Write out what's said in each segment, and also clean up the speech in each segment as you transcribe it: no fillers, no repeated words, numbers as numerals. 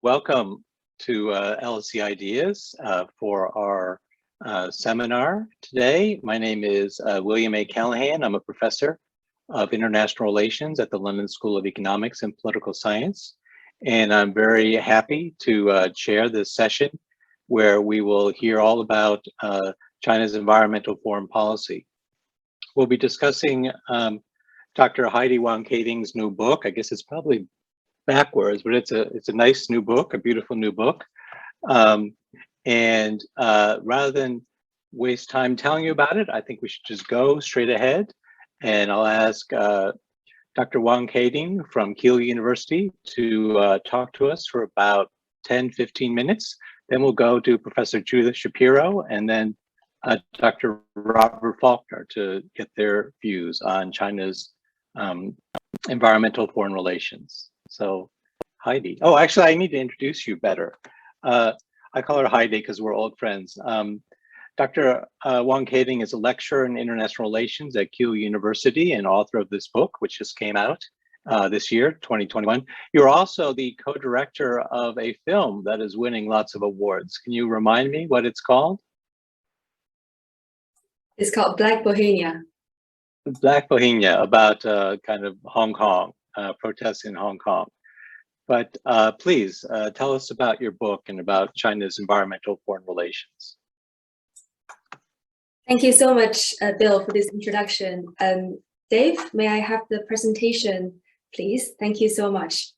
Welcome to LSE Ideas for our seminar today. My name is William A. Callahan. I'm a professor of international relations at the London School of Economics and Political Science. And I'm very happy to chair this session where we will hear all about China's environmental foreign policy. We'll be discussing Dr. Heidi Wang-Kaeding's new book. I guess it's probably backwards, but it's a nice new book, a beautiful new book. Rather than waste time telling you about it, I think we should just go straight ahead. And I'll ask Dr. Wang-Kaeding from Keele University to talk to us for about 10-15 minutes. Then we'll go to Professor Judith Shapiro and then Dr. Robert Falkner to get their views on China's environmental foreign relations. So Heidi, oh, actually I need to introduce you better. I call her Heidi because we're old friends. Dr. Wang-Kaeding is a lecturer in international relations at Keele University and author of this book, which just came out this year, 2021. You're also the co-director of a film that is winning lots of awards. Can you remind me what it's called? It's called Black Bohemia. Black Bohemia, about kind of Hong Kong, protests in Hong Kong. But please tell us about your book and about China's environmental foreign relations. Thank you so much, Bill, for this introduction. Dave, may I have the presentation, please? Thank you so much.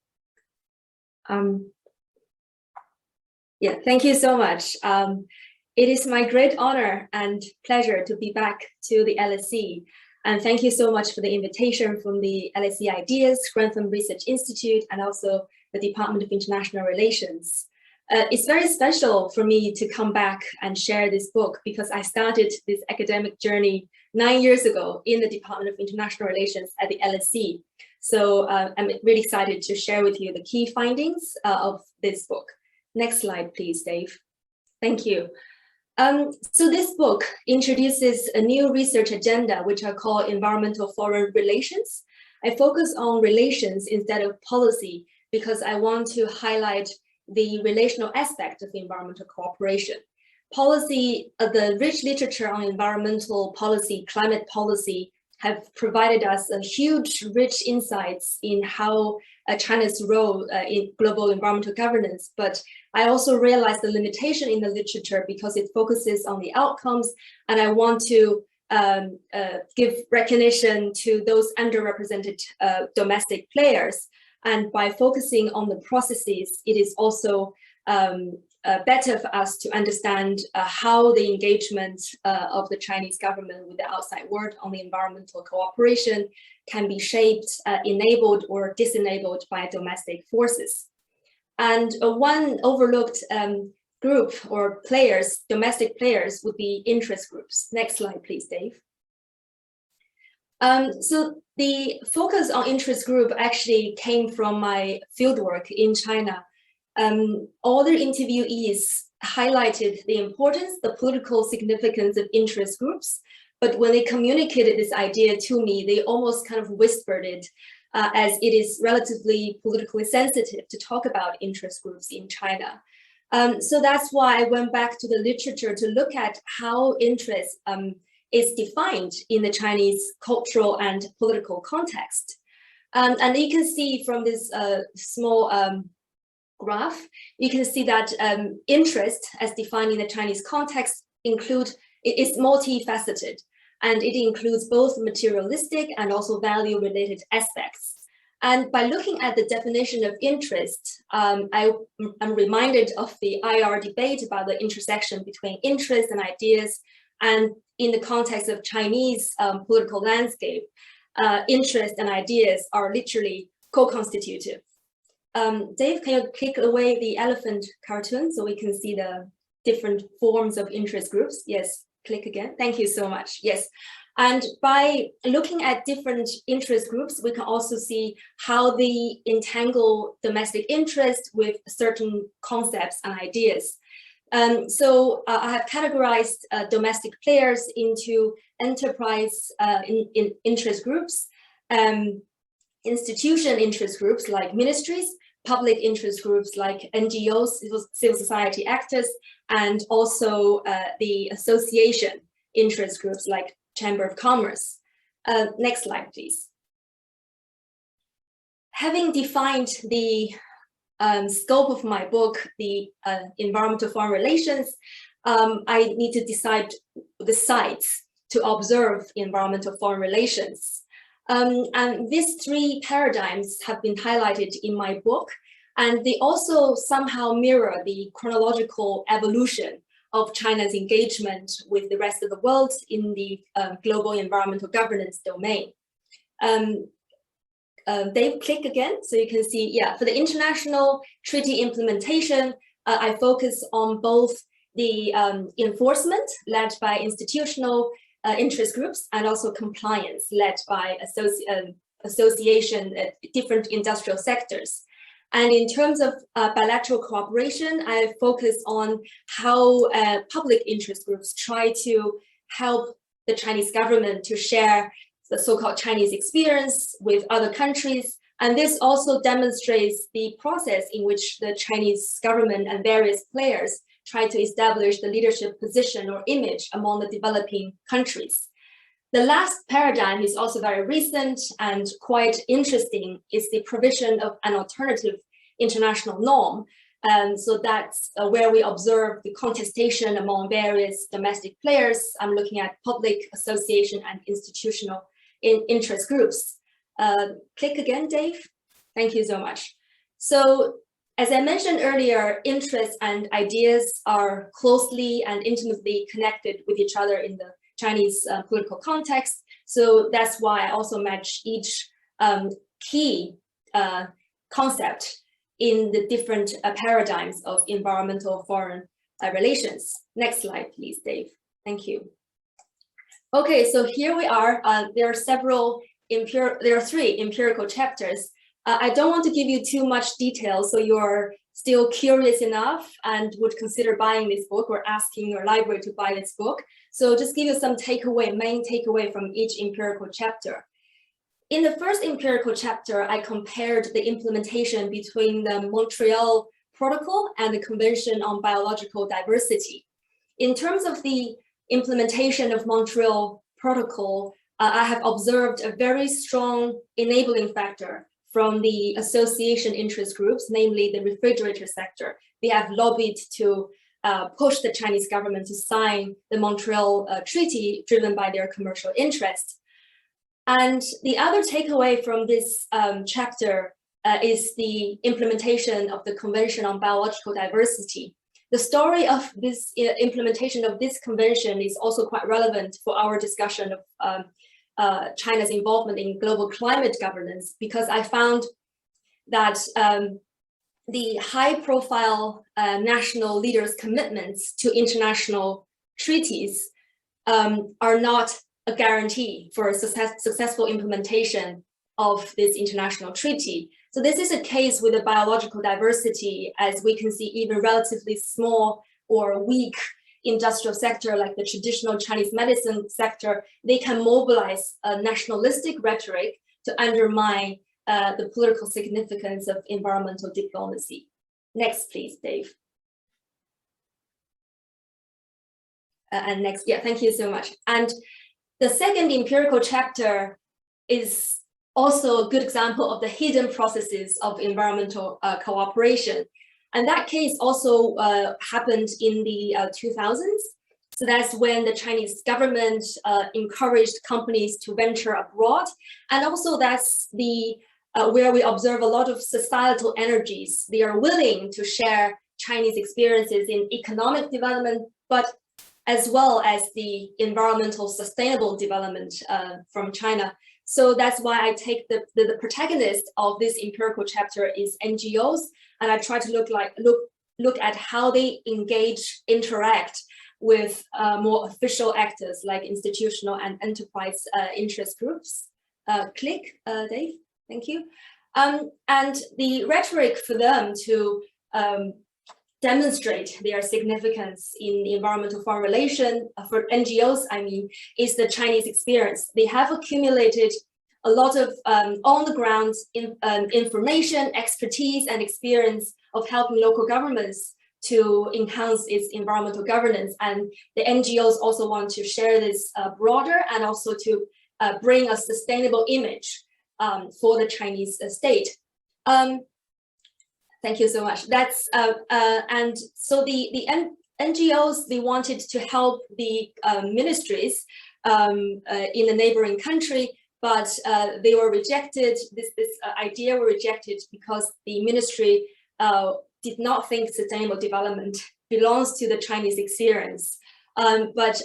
Yeah, thank you so much. It is my great honor and pleasure to be back to the LSE. And thank you so much for the invitation from the LSE Ideas, Grantham Research Institute, and also the Department of International Relations. It's very special for me to come back and share this book because I started this academic journey 9 years ago in the Department of International Relations at the LSE. So I'm really excited to share with you the key findings of this book. Next slide, please, Dave. Thank you. So this book introduces a new research agenda, which I call environmental foreign relations. I focus on relations instead of policy because I want to highlight the relational aspect of environmental cooperation. Policy, the rich literature on environmental policy, climate policy, have provided us a huge, rich insights in how China's role in global environmental governance. But I also realized the limitation in the literature because it focuses on the outcomes, and I want to give recognition to those underrepresented domestic players. And by focusing on the processes, it is also better for us to understand how the engagement of the Chinese government with the outside world on the environmental cooperation can be shaped, enabled or disenabled by domestic forces. And one overlooked group or players, domestic players, would be interest groups. Next slide, please, Dave. So the focus on interest group actually came from my fieldwork in China. All the interviewees highlighted the importance, the political significance of interest groups. But when they communicated this idea to me, they almost kind of whispered it as it is relatively politically sensitive to talk about interest groups in China. So that's why I went back to the literature to look at how interest is defined in the Chinese cultural and political context. And you can see from this small graph, you can see that interest as defined in the Chinese context is multifaceted, and it includes both materialistic and also value-related aspects. And by looking at the definition of interest, I'm reminded of the IR debate about the intersection between interest and ideas. And in the context of Chinese political landscape, interest and ideas are literally co-constitutive. Dave, can you click away the elephant cartoon so we can see the different forms of interest groups? Yes, click again. Thank you so much. Yes. And by looking at different interest groups, we can also see how they entangle domestic interest with certain concepts and ideas. So I have categorized domestic players into enterprise in interest groups, institution interest groups like ministries, public interest groups like NGOs, civil society actors, and also the association interest groups like Chamber of Commerce. Next slide, please. Having defined the scope of my book, the environmental foreign relations, I need to decide the sites to observe environmental foreign relations. And these three paradigms have been highlighted in my book, and they also somehow mirror the chronological evolution of China's engagement with the rest of the world in the global environmental governance domain. Dave, click again so you can see, yeah, for the international treaty implementation, I focus on both the enforcement led by institutional interest groups and also compliance led by association different industrial sectors. And in terms of bilateral cooperation, I focus on how public interest groups try to help the Chinese government to share the so-called Chinese experience with other countries. And this also demonstrates the process in which the Chinese government and various players try to establish the leadership position or image among the developing countries. The last paradigm is also very recent and quite interesting. It's the provision of an alternative international norm. So that's where we observe the contestation among various domestic players. I'm looking at public, association, and institutional interest groups. Click again, Dave. Thank you so much. So as I mentioned earlier, interests and ideas are closely and intimately connected with each other in the Chinese political context. So that's why I also match each key concept in the different paradigms of environmental foreign relations. Next slide, please, Dave. Thank you. Okay, so here we are. There are three empirical chapters. I don't want to give you too much detail, so you're still curious enough and would consider buying this book or asking your library to buy this book. So just give you some main takeaway from each empirical chapter. In the first empirical chapter, I compared the implementation between the Montreal Protocol and the Convention on Biological Diversity. In terms of the implementation of Montreal Protocol, I have observed a very strong enabling factor from the association interest groups, namely the refrigerator sector. They have lobbied to push the Chinese government to sign the Montreal Treaty, driven by their commercial interests. And the other takeaway from this chapter is the implementation of the Convention on Biological Diversity. The story of this implementation of this convention is also quite relevant for our discussion of China's involvement in global climate governance, because I found that the high-profile national leaders' commitments to international treaties are not a guarantee for a successful implementation of this international treaty. So this is a case with the biological diversity, as we can see even relatively small or weak industrial sector like the traditional Chinese medicine sector, they can mobilize a nationalistic rhetoric to undermine the political significance of environmental diplomacy. Next, please, Dave. And next, yeah, thank you so much. And the second empirical chapter is also a good example of the hidden processes of environmental cooperation. And that case also happened in the 2000s. So that's when the Chinese government encouraged companies to venture abroad. And also that's the where we observe a lot of societal energies. They are willing to share Chinese experiences in economic development, but as well as the environmental sustainable development from China. So that's why I take the protagonist of this empirical chapter is NGOs, and I try to look at how they interact with more official actors like institutional and enterprise interest groups. Click, Dave, thank you. And the rhetoric for them to demonstrate their significance in the environmental foreign relation for NGOs, I mean, is the Chinese experience. They have accumulated a lot of on-the-ground information, expertise, and experience of helping local governments to enhance its environmental governance. And the NGOs also want to share this broader and also to bring a sustainable image for the Chinese state. Thank you so much. That's and so the NGOs, they wanted to help the ministries in the neighboring country, but they were rejected. This idea were rejected because the ministry did not think sustainable development belongs to the Chinese experience. But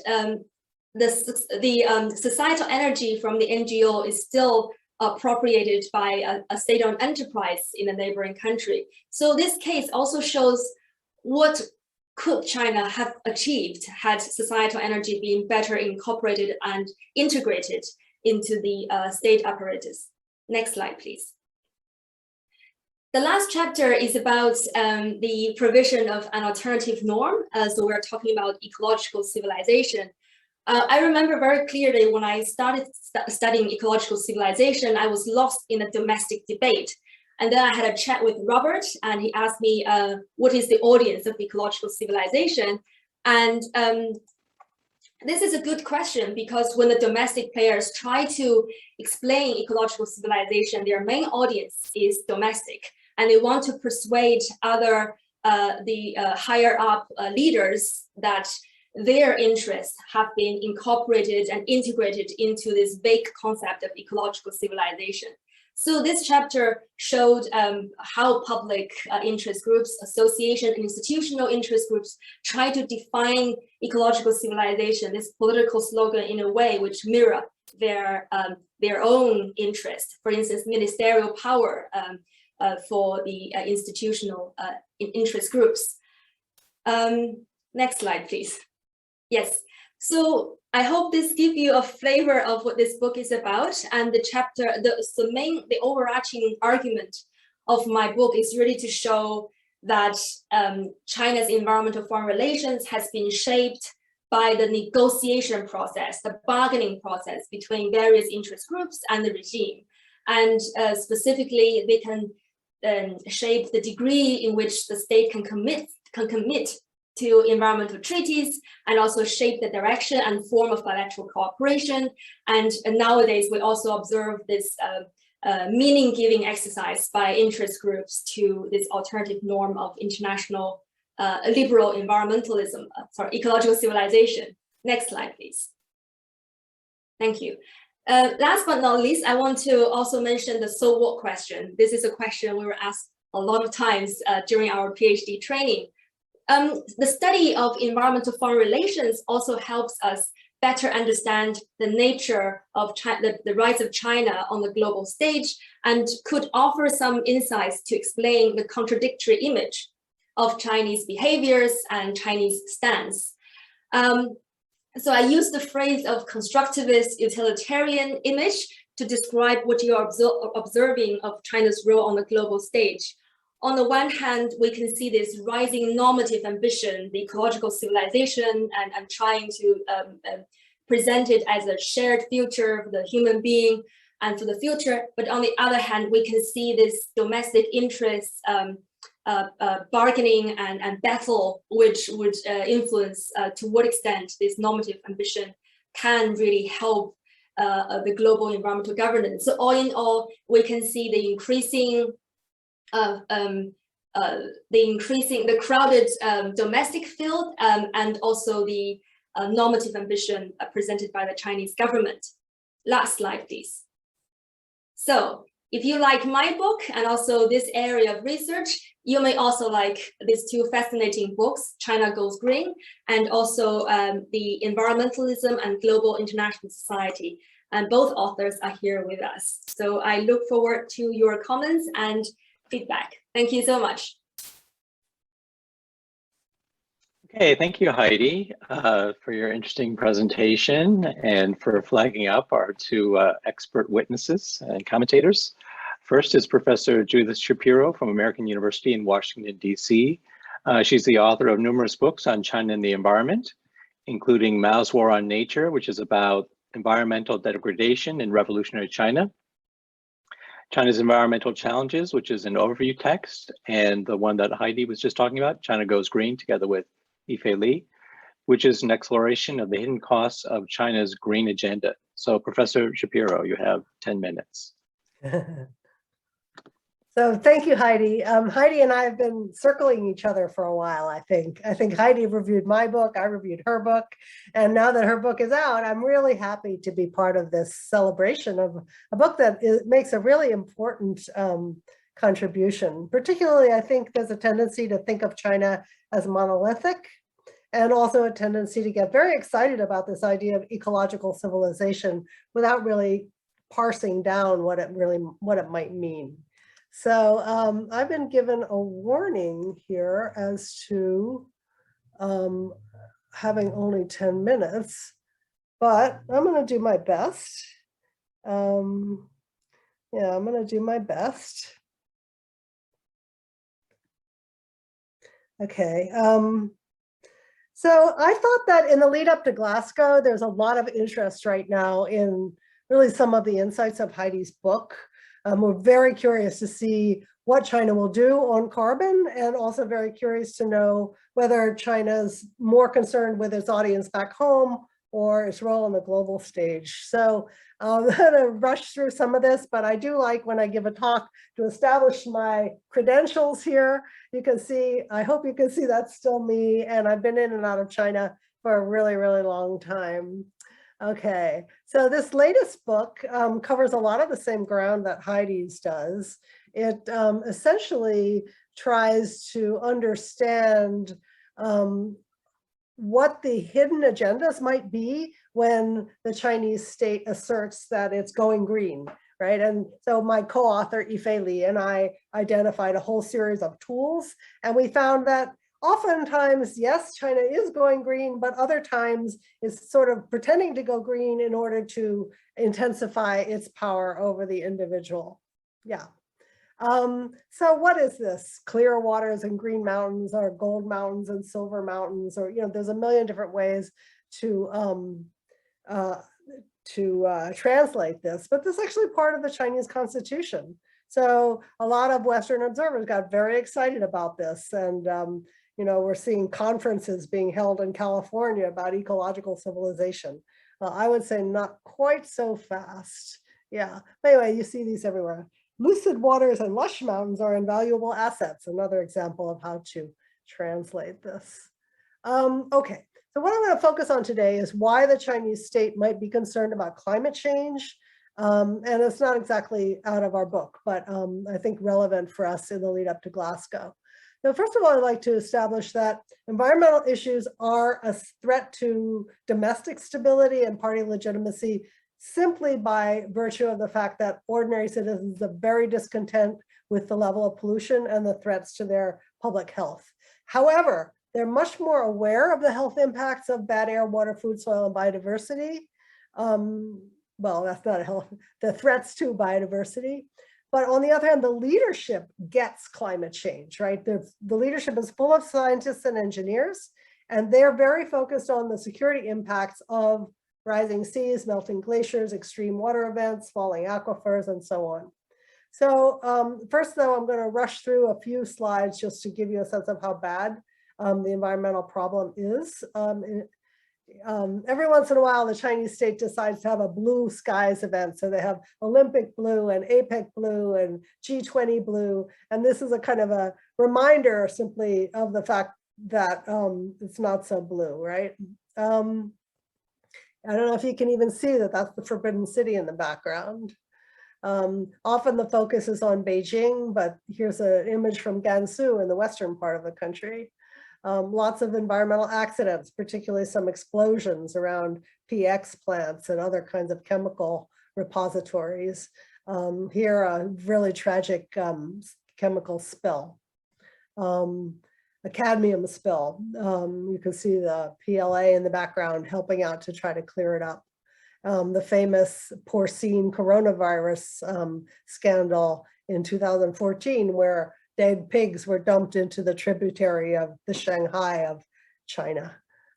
the societal energy from the NGO is still appropriated by a state-owned enterprise in a neighboring country. So this case also shows what could China have achieved had societal energy been better incorporated and integrated into the state apparatus. Next slide, please. The last chapter is about the provision of an alternative norm. So we're talking about ecological civilization. I remember very clearly when I started studying ecological civilization, I was lost in a domestic debate. And then I had a chat with Robert, and he asked me, what is the audience of ecological civilization? And this is a good question, because when the domestic players try to explain ecological civilization, their main audience is domestic, and they want to persuade other, higher up leaders that their interests have been incorporated and integrated into this vague concept of ecological civilization. So this chapter showed how public interest groups, association, and institutional interest groups try to define ecological civilization, this political slogan, in a way which mirror their own interest. For instance, ministerial power for the institutional interest groups. Next slide, please. Yes, so I hope this gives you a flavor of what this book is about. And the chapter, the overarching argument of my book is really to show that China's environmental foreign relations has been shaped by the negotiation process, the bargaining process between various interest groups and the regime. And specifically, they can shape the degree in which the state can commit to environmental treaties, and also shape the direction and form of bilateral cooperation. And nowadays, we also observe this meaning-giving exercise by interest groups to this alternative norm of international liberal environmentalism for ecological civilization. Next slide, please. Thank you. Last but not least, I want to also mention the so what question. This is a question we were asked a lot of times during our PhD training. The study of environmental foreign relations also helps us better understand the nature of the rise of China on the global stage, and could offer some insights to explain the contradictory image of Chinese behaviors and Chinese stance. So I use the phrase of constructivist utilitarian image to describe what you are observing of China's role on the global stage. On the one hand, we can see this rising normative ambition, the ecological civilization, and trying to present it as a shared future for the human being and for the future. But on the other hand, we can see this domestic interest bargaining and battle, which would influence to what extent this normative ambition can really help the global environmental governance. So all in all, we can see the increasing the crowded domestic field and also the normative ambition presented by the Chinese government. Last slide, please. So if you like my book and also this area of research, you may also like these two fascinating books, China Goes Green, and also the Environmentalism and Global International Society. And both authors are here with us. So I look forward to your comments and feedback. Thank you so much. Okay, thank you, Heidi, for your interesting presentation and for flagging up our two expert witnesses and commentators. First is Professor Judith Shapiro from American University in Washington, D.C. She's the author of numerous books on China and the environment, including Mao's War on Nature, which is about environmental degradation in revolutionary China, China's Environmental Challenges, which is an overview text, and the one that Heidi was just talking about, China Goes Green, together with Yifei Li, which is an exploration of the hidden costs of China's green agenda. So Professor Shapiro, you have 10 minutes. So thank you, Heidi. Heidi and I have been circling each other for a while, I think. I think Heidi reviewed my book, I reviewed her book, and now that her book is out, I'm really happy to be part of this celebration of a book that makes a really important contribution. Particularly, I think there's a tendency to think of China as monolithic, and also a tendency to get very excited about this idea of ecological civilization without really parsing down what it might mean. So I've been given a warning here as to having only 10 minutes, but I'm going to do my best. Yeah, I'm going to do my best. Okay. So I thought that in the lead up to Glasgow, there's a lot of interest right now in really some of the insights of Heidi's book. We're very curious to see what China will do on carbon, and also very curious to know whether China's more concerned with its audience back home or its role on the global stage. So I'm going to rush through some of this, but I do like when I give a talk to establish my credentials here. You can see, I hope you can see that's still me, and I've been in and out of China for a really, really long time. Okay, so this latest book covers a lot of the same ground that Heidi's does. It essentially tries to understand what the hidden agendas might be when the Chinese state asserts that it's going green, right? And so my co-author Yifei Li and I identified a whole series of tools, and we found that oftentimes, yes, China is going green, but other times it's sort of pretending to go green in order to intensify its power over the individual. Yeah. So what is this? Clear waters and green mountains, or gold mountains and silver mountains, or, there's a million different ways to translate this, but this is actually part of the Chinese constitution. So a lot of Western observers got very excited about this, and we're seeing conferences being held in California about ecological civilization. I would say not quite so fast. Yeah, anyway, you see these everywhere. Lucid waters and lush mountains are invaluable assets. Another example of how to translate this. Okay, so what I'm going to focus on today is why the Chinese state might be concerned about climate change. And it's not exactly out of our book, but I think relevant for us in the lead up to Glasgow. Now, first of all, I'd like to establish that environmental issues are a threat to domestic stability and party legitimacy simply by virtue of the fact that ordinary citizens are very discontent with the level of pollution and the threats to their public health. However, they're much more aware of the health impacts of bad air, water, food, soil, and biodiversity. Well, that's not a health, the threats to biodiversity. But on the other hand, the leadership gets climate change, right? The leadership is full of scientists and engineers, and they're very focused on the security impacts of rising seas, melting glaciers, extreme water events, falling aquifers, and so on. So first, though, I'm going to rush through a few slides just to give you a sense of how bad the environmental problem is. Every once in a while, the Chinese state decides to have a blue skies event. So they have Olympic blue and APEC blue and G20 blue. And this is a kind of a reminder simply of the fact that it's not so blue, right? I don't know if you can even see that that's the Forbidden City in the background. Often the focus is on Beijing, but here's an image from Gansu in the western part of the country. Lots of environmental accidents, particularly some explosions around PX plants and other kinds of chemical repositories. Here, a really tragic chemical spill, a cadmium spill. You can see the PLA in the background helping out to try to clear it up. The famous porcine coronavirus scandal in 2014, where dead pigs were dumped into the tributary of the Shanghai of China.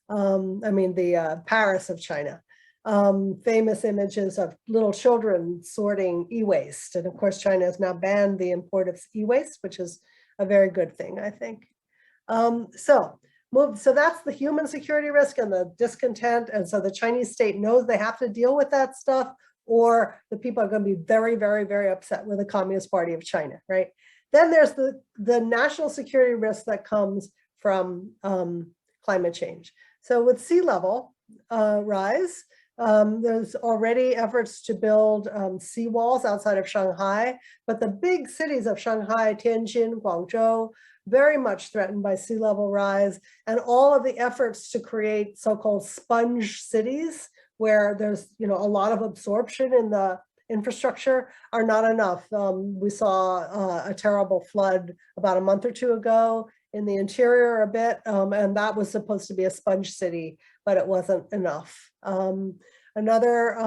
I mean, the Paris of China. famous images of little children sorting e-waste. And of course, China has now banned the import of e-waste, which is a very good thing, I think. So that's the human security risk and the discontent. And so the Chinese state knows they have to deal with that stuff, or the people are going to be very, very, very upset with the Communist Party of China, right? Then there's the national security risk that comes from climate change. So with sea level rise, there's already efforts to build seawalls outside of Shanghai, but the big cities of Shanghai, Tianjin, Guangzhou, very much threatened by sea level rise, and all of the efforts to create so-called sponge cities where there's a lot of absorption in the infrastructure are not enough. We saw a terrible flood about a month or two ago in the interior a bit, and that was supposed to be a sponge city, but it wasn't enough. Another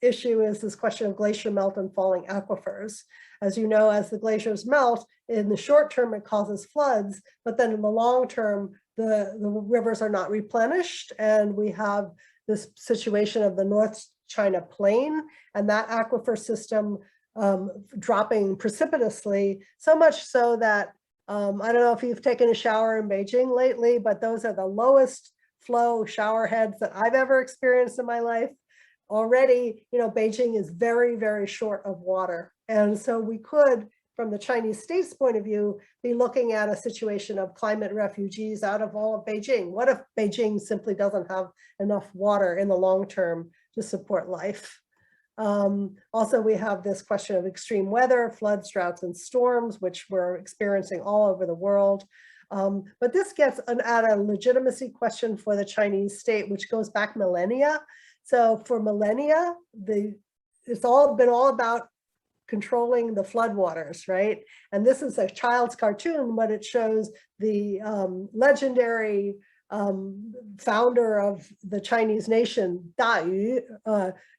issue is this question of glacier melt and falling aquifers. As you know, as the glaciers melt, in the short term, it causes floods, but then in the long term, the rivers are not replenished, and we have this situation of the North China Plain and that aquifer system dropping precipitously, so much so that I don't know if you've taken a shower in Beijing lately, but those are the lowest flow shower heads that I've ever experienced in my life. Already, Beijing is very, very short of water. And so we could, from the Chinese state's point of view, be looking at a situation of climate refugees out of all of Beijing. What if Beijing simply doesn't have enough water in the long term to support life? Also, we have this question of extreme weather, floods, droughts, and storms, which we're experiencing all over the world. But this gets at a legitimacy question for the Chinese state, which goes back millennia. So for millennia, it's all been about controlling the floodwaters, right? And this is a child's cartoon, but it shows the legendary founder of the Chinese nation, Da Yu,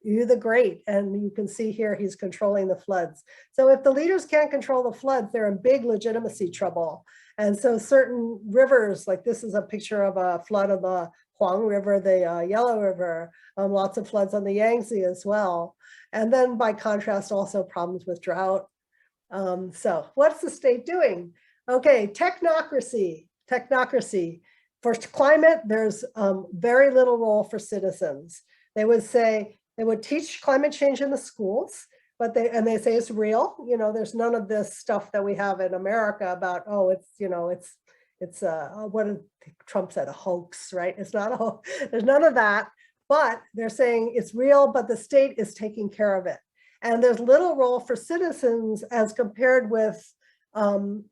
Yu the Great. And you can see here he's controlling the floods. So if the leaders can't control the floods, they're in big legitimacy trouble. And so certain rivers, like this is a picture of a flood of the Huang River, the Yellow River, lots of floods on the Yangtze as well. And then by contrast, also problems with drought. So what's the state doing? Okay, technocracy. For climate, there's very little role for citizens. They would say, they would teach climate change in the schools, but they say it's real. There's none of this stuff that we have in America about, oh, it's what did Trump said, a hoax, right? It's not a hoax. There's none of that, but they're saying it's real, but the state is taking care of it. And there's little role for citizens as compared with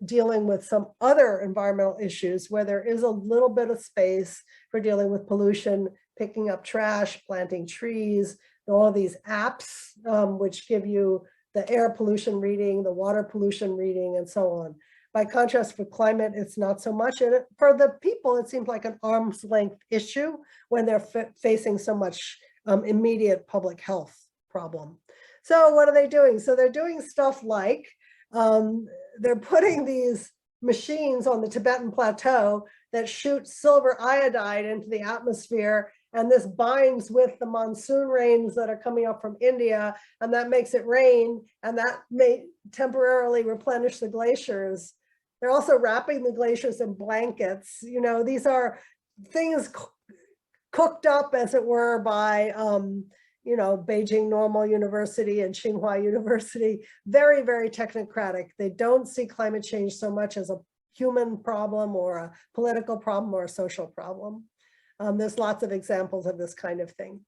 dealing with some other environmental issues where there is a little bit of space for dealing with pollution, picking up trash, planting trees, all of these apps, which give you the air pollution reading, the water pollution reading, and so on. By contrast, for climate, it's not so much. And for the people, it seems like an arm's length issue when they're facing so much immediate public health problem. So what are they doing? So they're doing stuff like, they're putting these machines on the Tibetan plateau that shoot silver iodide into the atmosphere, and this binds with the monsoon rains that are coming up from India, and that makes it rain, and that may temporarily replenish the glaciers. They're also wrapping the glaciers in blankets. These are things cooked up, as it were, by Beijing Normal University and Tsinghua University, very, very technocratic. They don't see climate change so much as a human problem or a political problem or a social problem. There's lots of examples of this kind of thing.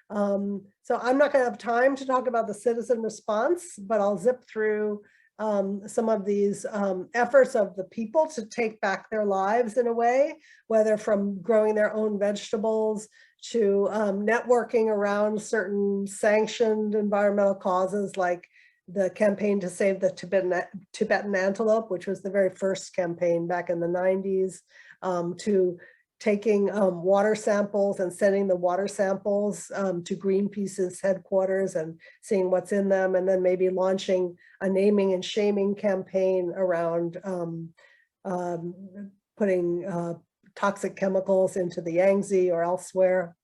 So I'm not going to have time to talk about the citizen response, but I'll zip through some of these efforts of the people to take back their lives in a way, whether from growing their own vegetables to networking around certain sanctioned environmental causes, like the campaign to save the Tibetan antelope, which was the very first campaign back in the 90s, to taking water samples and sending the water samples to Greenpeace's headquarters and seeing what's in them, and then maybe launching a naming and shaming campaign around putting toxic chemicals into the Yangtze or elsewhere.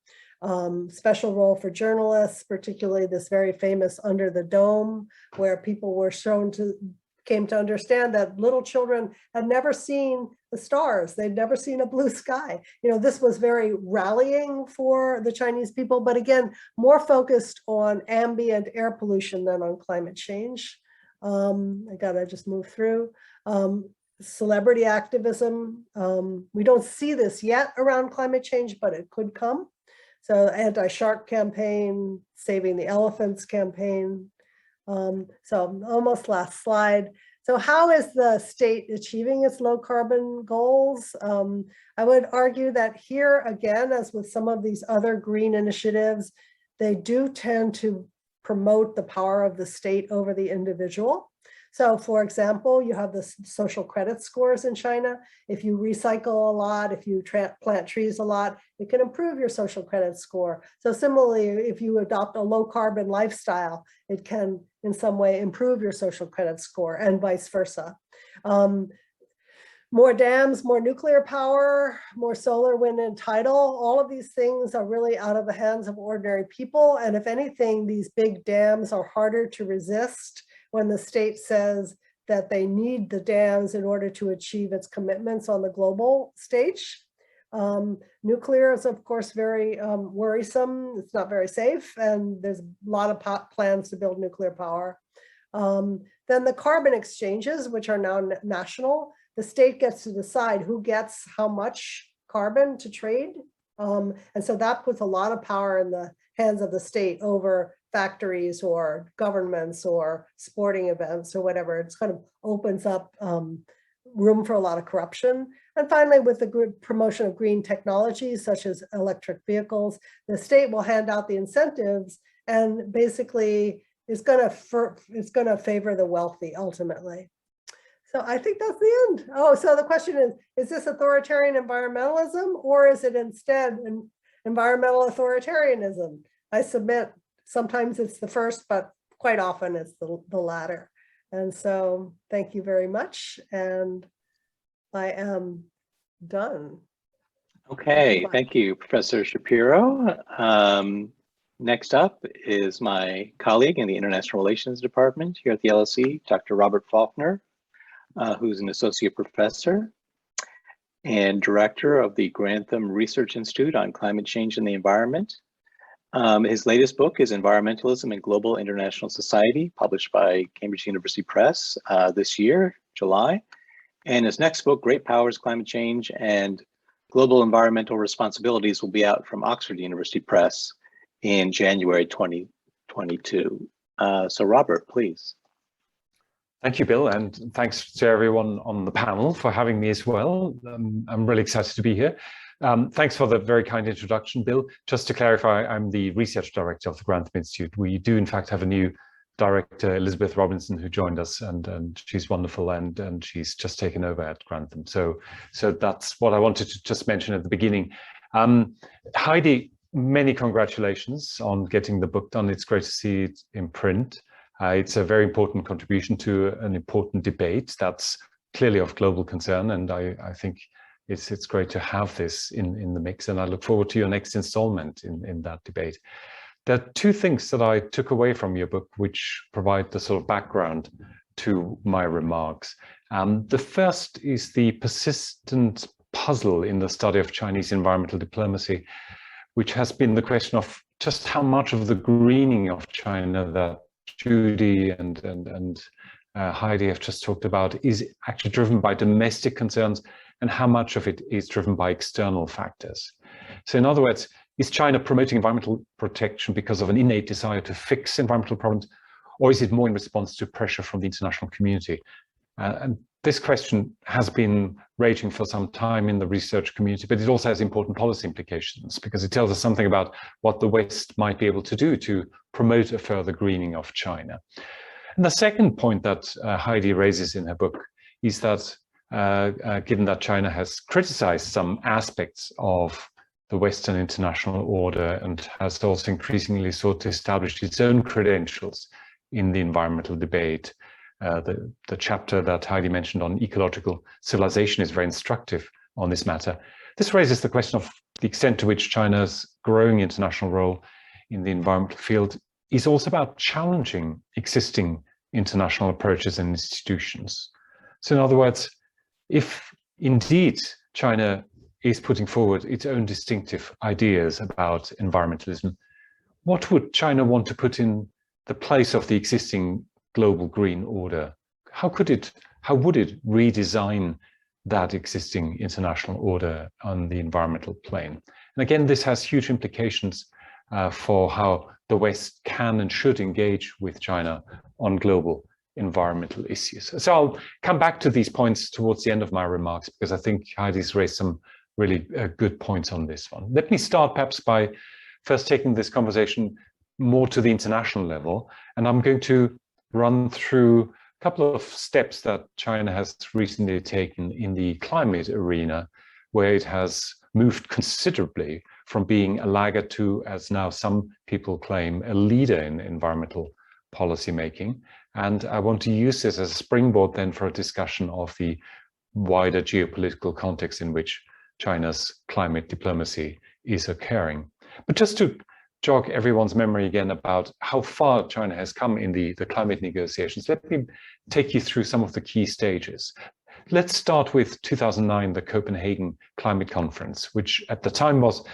special role for journalists, particularly this very famous Under the Dome, where people were came to understand that little children had never seen the stars. They'd never seen a blue sky. You know, this was very rallying for the Chinese people, but again, more focused on ambient air pollution than on climate change. I gotta just move through. Celebrity activism. We don't see this yet around climate change, but it could come. So anti-shark campaign, saving the elephants campaign. So almost last slide. So how is the state achieving its low carbon goals? I would argue that here again, as with some of these other green initiatives, they do tend to promote the power of the state over the individual. So for example, you have the social credit scores in China. If you recycle a lot, if you plant trees a lot, it can improve your social credit score. So similarly, if you adopt a low carbon lifestyle, it can in some way improve your social credit score and vice versa. More dams, more nuclear power, more solar, wind, and tidal, all of these things are really out of the hands of ordinary people. And if anything, these big dams are harder to resist when the state says that they need the dams in order to achieve its commitments on the global stage. Nuclear is of course very worrisome. It's not very safe, and there's a lot of plans to build nuclear power. Then the carbon exchanges, which are now national, the state gets to decide who gets how much carbon to trade. And so that puts a lot of power in the hands of the state over factories or governments or sporting events or whatever. It kind of opens up room for a lot of corruption. And finally, with the good promotion of green technologies, such as electric vehicles, the state will hand out the incentives and basically it's going to favor the wealthy ultimately. So I think that's the end. Oh, so the question is this authoritarian environmentalism or is it instead an environmental authoritarianism? I submit sometimes it's the first, but quite often it's the latter. And so thank you very much. And I am done. Okay, thank you, Professor Shapiro. Next up is my colleague in the International Relations Department here at the LSE, Dr. Robert Falkner, who's an associate professor and director of the Grantham Research Institute on Climate Change and the Environment. His latest book is Environmentalism and Global International Society, published by Cambridge University Press this year, July. And his next book, Great Powers, Climate Change and Global Environmental Responsibilities, will be out from Oxford University Press in January 2022. So Robert, please. Thank you, Bill, and thanks to everyone on the panel for having me as well. I'm really excited to be here. Thanks for the very kind introduction, Bill. Just to clarify, I'm the research director of the Grantham Institute. We do, in fact, have a new director, Elizabeth Robinson, who joined us, and she's wonderful, and she's just taken over at Grantham. So that's what I wanted to just mention at the beginning. Heidi, many congratulations on getting the book done. It's great to see it in print. It's a very important contribution to an important debate that's clearly of global concern, and I think it's great to have this in the mix, and I look forward to your next installment in that debate. There are two things that I took away from your book which provide the sort of background to my remarks. The first is the persistent puzzle in the study of Chinese environmental diplomacy, which has been the question of just how much of the greening of China that Judy and Heidi have just talked about is actually driven by domestic concerns and how much of it is driven by external factors. So in other words, is China promoting environmental protection because of an innate desire to fix environmental problems, or is it more in response to pressure from the international community? And this question has been raging for some time in the research community, but it also has important policy implications because it tells us something about what the West might be able to do to promote a further greening of China. And the second point that Heidi raises in her book is that given that China has criticized some aspects of the Western international order and has also increasingly sought to establish its own credentials in the environmental debate, the chapter that Heidi mentioned on ecological civilization is very instructive on this matter. This raises the question of the extent to which China's growing international role in the environmental field is also about challenging existing international approaches and institutions. So in other words, if indeed China is putting forward its own distinctive ideas about environmentalism, what would China want to put in the place of the existing global green order? How would it redesign that existing international order on the environmental plane? And again, this has huge implications for how the West can and should engage with China on global environmental issues. So I'll come back to these points towards the end of my remarks, because I think Heidi's raised some really good points on this one. Let me start perhaps by first taking this conversation more to the international level. And I'm going to run through a couple of steps that China has recently taken in the climate arena, where it has moved considerably from being a laggard to, as now some people claim, a leader in environmental policy making. And I want to use this as a springboard then for a discussion of the wider geopolitical context in which China's climate diplomacy is occurring. But just to jog everyone's memory again about how far China has come in the climate negotiations, let me take you through some of the key stages. Let's start with 2009, the Copenhagen Climate Conference, which at the time was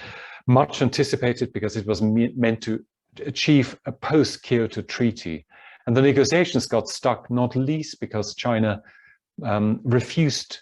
much anticipated because it was meant to achieve a post-Kyoto treaty. And the negotiations got stuck, not least because China refused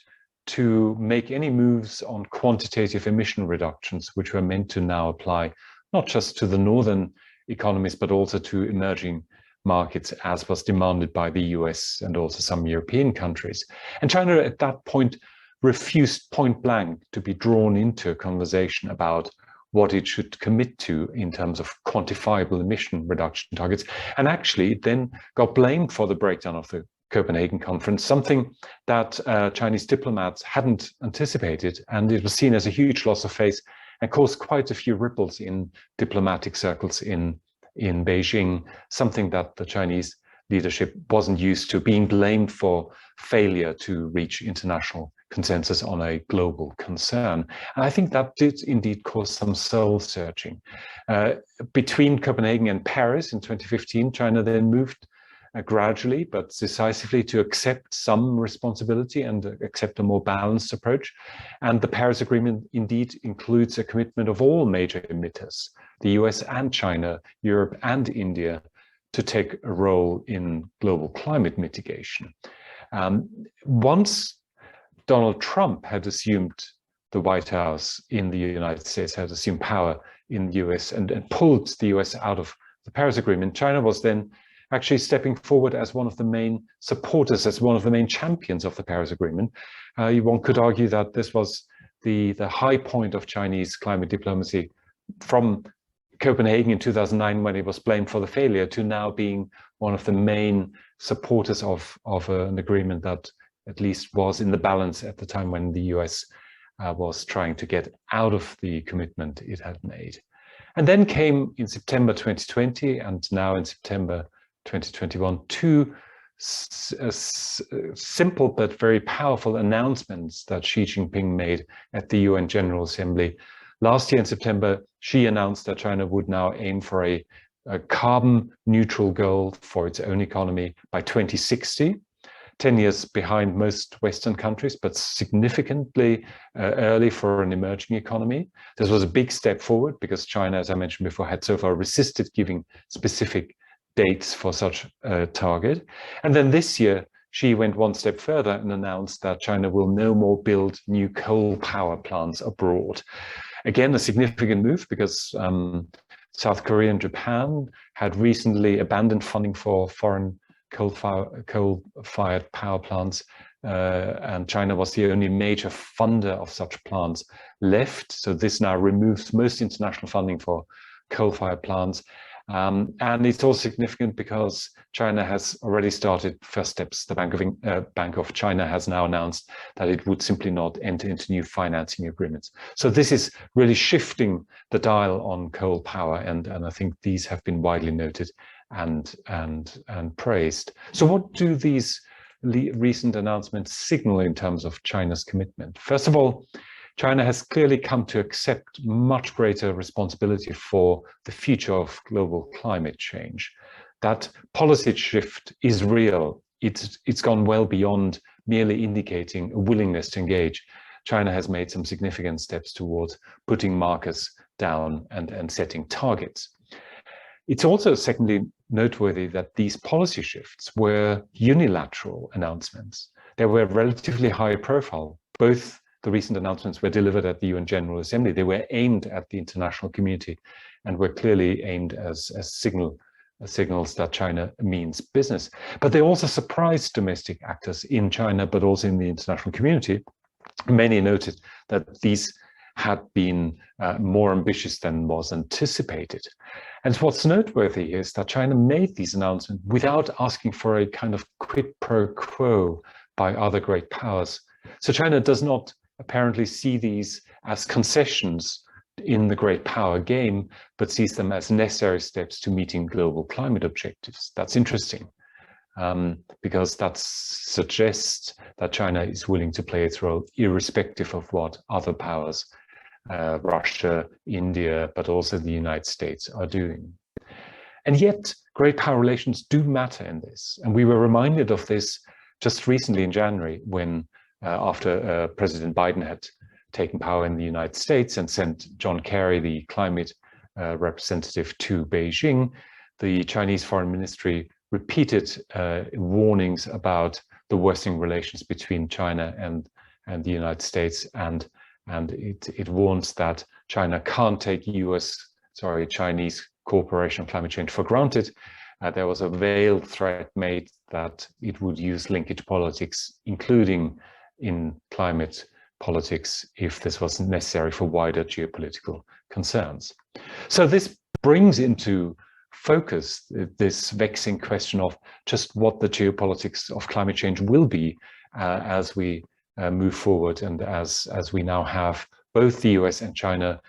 to make any moves on quantitative emission reductions, which were meant to now apply not just to the northern economies, but also to emerging markets, as was demanded by the US and also some European countries. And China at that point refused point blank to be drawn into a conversation about what it should commit to in terms of quantifiable emission reduction targets, and actually then got blamed for the breakdown of the Copenhagen conference, something that Chinese diplomats hadn't anticipated, and it was seen as a huge loss of face and caused quite a few ripples in diplomatic circles in Beijing, something that the Chinese leadership wasn't used to, being blamed for failure to reach international consensus on a global concern. And I think that did indeed cause some soul searching. Between Copenhagen and Paris in 2015, China then moved gradually but decisively to accept some responsibility and accept a more balanced approach. And the Paris Agreement indeed includes a commitment of all major emitters, the US and China, Europe and India, to take a role in global climate mitigation. Once Donald Trump had assumed the White House in the United States, had assumed power in the US and pulled the US out of the Paris Agreement, China was then actually stepping forward as one of the main supporters, as one of the main champions of the Paris Agreement. One could argue that this was the high point of Chinese climate diplomacy from Copenhagen in 2009, when it was blamed for the failure, to now being one of the main supporters of an agreement that at least was in the balance at the time when the US was trying to get out of the commitment it had made. And then came in September 2020 and now in September 2021, two simple but very powerful announcements that Xi Jinping made at the UN General Assembly. Last year in September, Xi announced that China would now aim for a carbon neutral goal for its own economy by 2060, 10 years behind most Western countries, but significantly early for an emerging economy. This was a big step forward because China, as I mentioned before, had so far resisted giving specific dates for such a target. And then this year, Xi went one step further and announced that China will no more build new coal power plants abroad. Again, a significant move because South Korea and Japan had recently abandoned funding for foreign coal-fired power plants, and China was the only major funder of such plants left. So this now removes most international funding for coal-fired plants. And it's also significant because China has already started first steps. The Bank of China has now announced that it would simply not enter into new financing agreements. So this is really shifting the dial on coal power, and I think these have been widely noted and praised. So what do these recent announcements signal in terms of China's commitment? First of all, China has clearly come to accept much greater responsibility for the future of global climate change. That policy shift is real. It's gone well beyond merely indicating a willingness to engage. China has made some significant steps towards putting markers down and setting targets. It's also, secondly, noteworthy that these policy shifts were unilateral announcements. They were relatively high profile. Both the recent announcements were delivered at the UN General Assembly. They were aimed at the international community and were clearly aimed as signals that China means business. But they also surprised domestic actors in China, but also in the international community. Many noted that these had been more ambitious than was anticipated. And what's noteworthy is that China made these announcements without asking for a kind of quid pro quo by other great powers. So China does not apparently see these as concessions in the great power game, but sees them as necessary steps to meeting global climate objectives. That's interesting, because that suggests that China is willing to play its role irrespective of what other powers, Russia, India, but also the United States, are doing. And yet, great power relations do matter in this. And we were reminded of this just recently in January, when after President Biden had taken power in the United States and sent John Kerry, the climate representative, to Beijing, the Chinese Foreign Ministry repeated warnings about the worsening relations between China and the United States, and it warns that China can't take Chinese cooperation on climate change for granted. There was a veiled threat made that it would use linkage politics, including in climate politics, if this was necessary for wider geopolitical concerns. So this brings into focus this vexing question of just what the geopolitics of climate change will be as we move forward, and as we now have both the US and China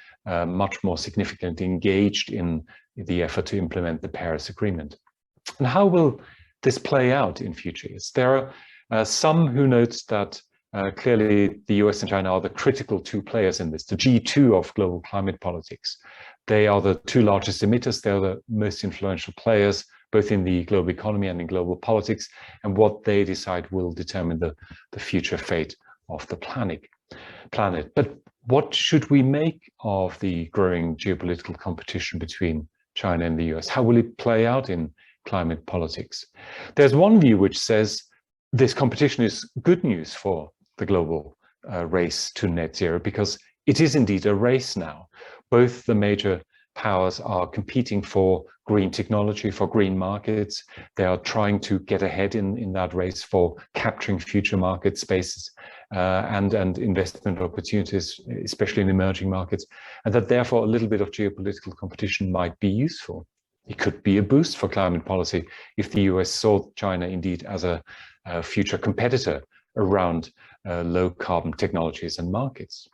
much more significantly engaged in the effort to implement the Paris Agreement. And how will this play out in future years? There are some who note that clearly the US and China are the critical two players in this, the G2 of global climate politics. They are the two largest emitters. They're the most influential players, both in the global economy and in global politics, and what they decide will determine the future fate of the planet. But what should we make of the growing geopolitical competition between China and the US? How will it play out in climate politics? There's one view which says this competition is good news for the global race to net zero, because it is indeed a race now. Both the major powers are competing for green technology, for green markets. They are trying to get ahead in that race for capturing future market spaces and investment opportunities, especially in emerging markets, and that therefore a little bit of geopolitical competition might be useful. It could be a boost for climate policy if the US saw China indeed as a future competitor around low carbon technologies and markets.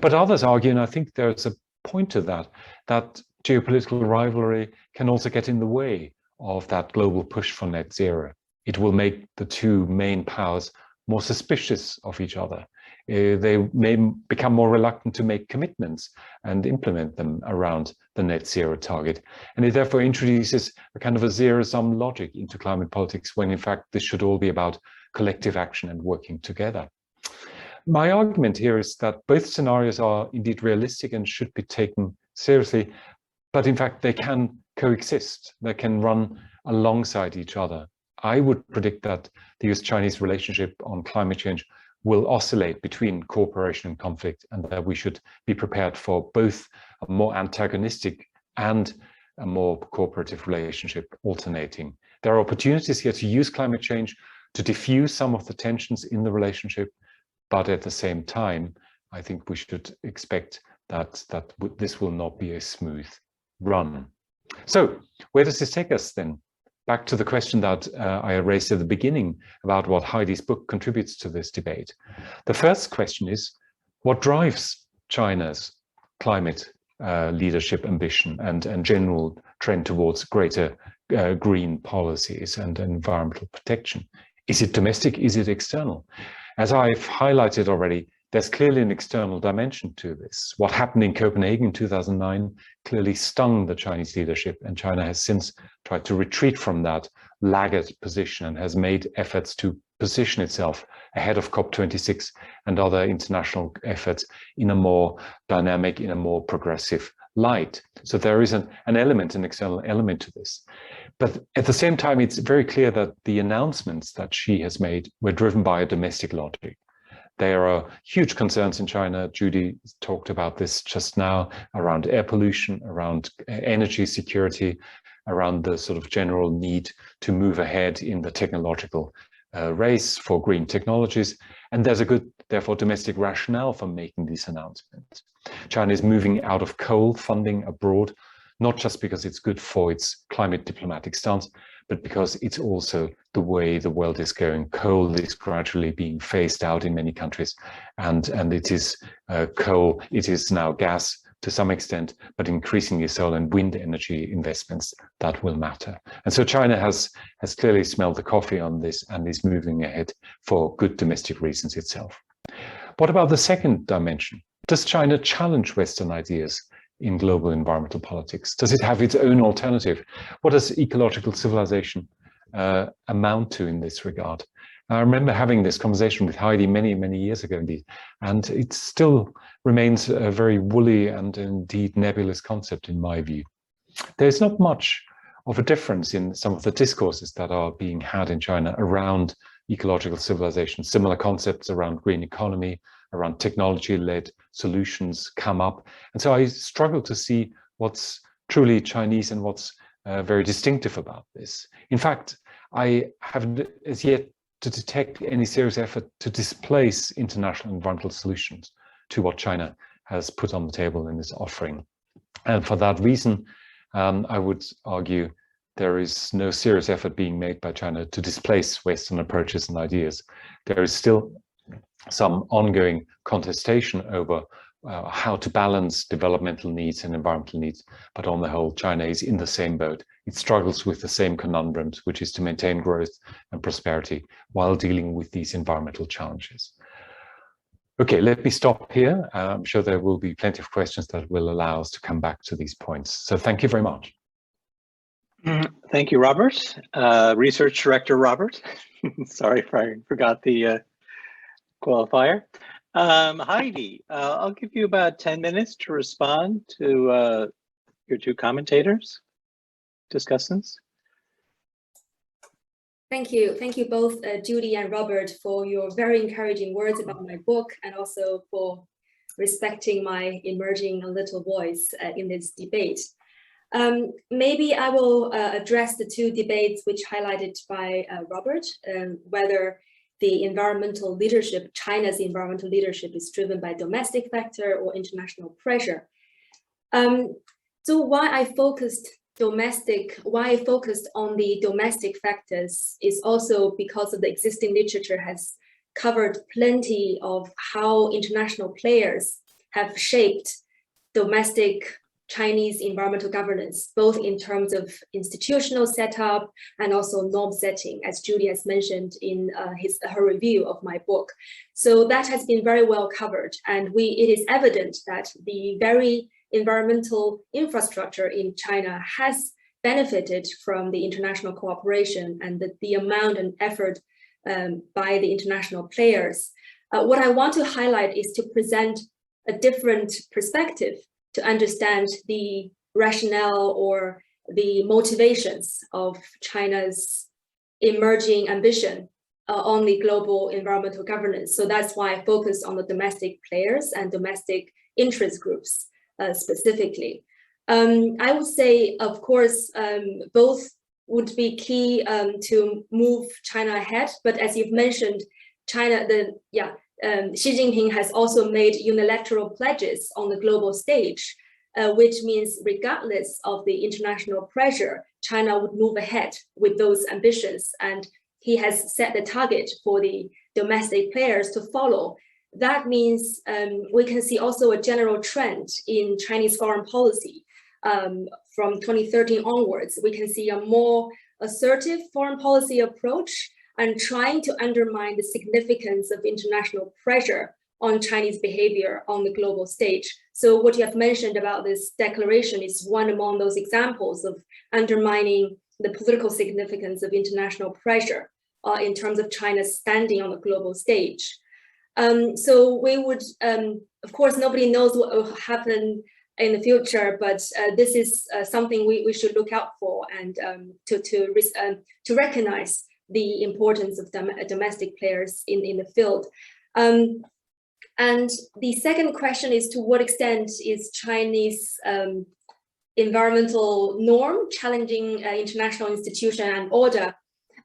But others argue, and I think there's a point to that geopolitical rivalry can also get in the way of that global push for net zero. It will make the two main powers more suspicious of each other. They may become more reluctant to make commitments and implement them around the net zero target. And it therefore introduces a kind of a zero-sum logic into climate politics, when in fact this should all be about collective action and working together. My argument here is that both scenarios are indeed realistic and should be taken seriously, but in fact they can coexist. They can run alongside each other. I would predict that the US-Chinese relationship on climate change will oscillate between cooperation and conflict, and that we should be prepared for both a more antagonistic and a more cooperative relationship alternating. There are opportunities here to use climate change to diffuse some of the tensions in the relationship, but at the same time, I think we should expect that this will not be a smooth run. So where does this take us then? Back to the question that I raised at the beginning about what Heidi's book contributes to this debate. The first question is, what drives China's climate leadership ambition and general trend towards greater green policies and environmental protection? Is it domestic? Is it external? As I've highlighted already, there's clearly an external dimension to this. What happened in Copenhagen in 2009 clearly stung the Chinese leadership, and China has since tried to retreat from that laggard position and has made efforts to position itself ahead of COP26 and other international efforts in a more dynamic, in a more progressive light. So there is an element, an external element to this. But at the same time, it's very clear that the announcements that she has made were driven by a domestic logic. There are huge concerns in China. Judy talked about this just now, around air pollution, around energy security, around the sort of general need to move ahead in the technological race for green technologies. And there's a good, therefore, domestic rationale for making these announcements. China is moving out of coal funding abroad, not just because it's good for its climate diplomatic stance, but because it's also the way the world is going. Coal is gradually being phased out in many countries, and it is coal, it is now gas to some extent, but increasingly solar and wind energy investments that will matter. And so China has clearly smelled the coffee on this and is moving ahead for good domestic reasons itself. What about the second dimension? Does China challenge Western ideas in global environmental politics? Does it have its own alternative? What does ecological civilization amount to in this regard? I remember having this conversation with Heidi many, many years ago indeed, and it still remains a very woolly and indeed nebulous concept in my view. There's not much of a difference in some of the discourses that are being had in China around ecological civilization. Similar concepts around green economy, around technology-led solutions come up. And so I struggle to see what's truly Chinese and what's very distinctive about this. In fact, I haven't as yet to detect any serious effort to displace international environmental solutions to what China has put on the table in this offering. And for that reason, I would argue there is no serious effort being made by China to displace Western approaches and ideas. There is still some ongoing contestation over how to balance developmental needs and environmental needs. But on the whole, China is in the same boat. It struggles with the same conundrums, which is to maintain growth and prosperity while dealing with these environmental challenges. Okay, let me stop here. I'm sure there will be plenty of questions that will allow us to come back to these points. So thank you very much. Thank you, Robert. Research Director Robert. Sorry if I forgot the qualifier. Heidi, I'll give you about 10 minutes to respond to your two commentators' discussants. Thank you both, Judy and Robert, for your very encouraging words about my book and also for respecting my emerging little voice in this debate. Maybe I will address the two debates which highlighted by Robert, whether the environmental leadership, China's environmental leadership, is driven by domestic factor or international pressure. So why I focused on the domestic factors is also because of the existing literature has covered plenty of how international players have shaped domestic Chinese environmental governance, both in terms of institutional setup and also norm setting, as Judy has mentioned in her review of my book. So that has been very well covered, and it is evident that the very environmental infrastructure in China has benefited from the international cooperation and the amount and effort by the international players. What I want to highlight is to present a different perspective to understand the rationale or the motivations of China's emerging ambition on the global environmental governance. So that's why I focus on the domestic players and domestic interest groups specifically. I would say, of course, both would be key to move China ahead. But as you've mentioned, Xi Jinping has also made unilateral pledges on the global stage, which means regardless of the international pressure, China would move ahead with those ambitions. And he has set the target for the domestic players to follow. That means we can see also a general trend in Chinese foreign policy. From 2013 onwards, we can see a more assertive foreign policy approach and trying to undermine the significance of international pressure on Chinese behavior on the global stage. So what you have mentioned about this declaration is one among those examples of undermining the political significance of international pressure in terms of China's standing on the global stage. So we would, of course, nobody knows what will happen in the future, but this is something we should look out for, and to recognize the importance of domestic players in the field. And the second question is, to what extent is Chinese environmental norm challenging international institution and order?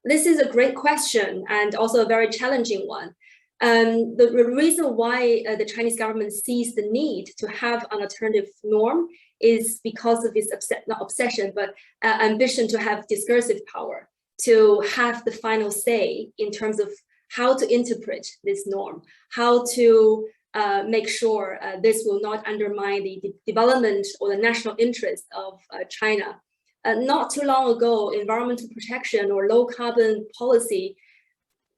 This is a great question and also a very challenging one. The reason why the Chinese government sees the need to have an alternative norm is because of its not obsession, but ambition to have discursive power, to have the final say in terms of how to interpret this norm, how to make sure this will not undermine the development or the national interest of China. Not too long ago, environmental protection or low carbon policy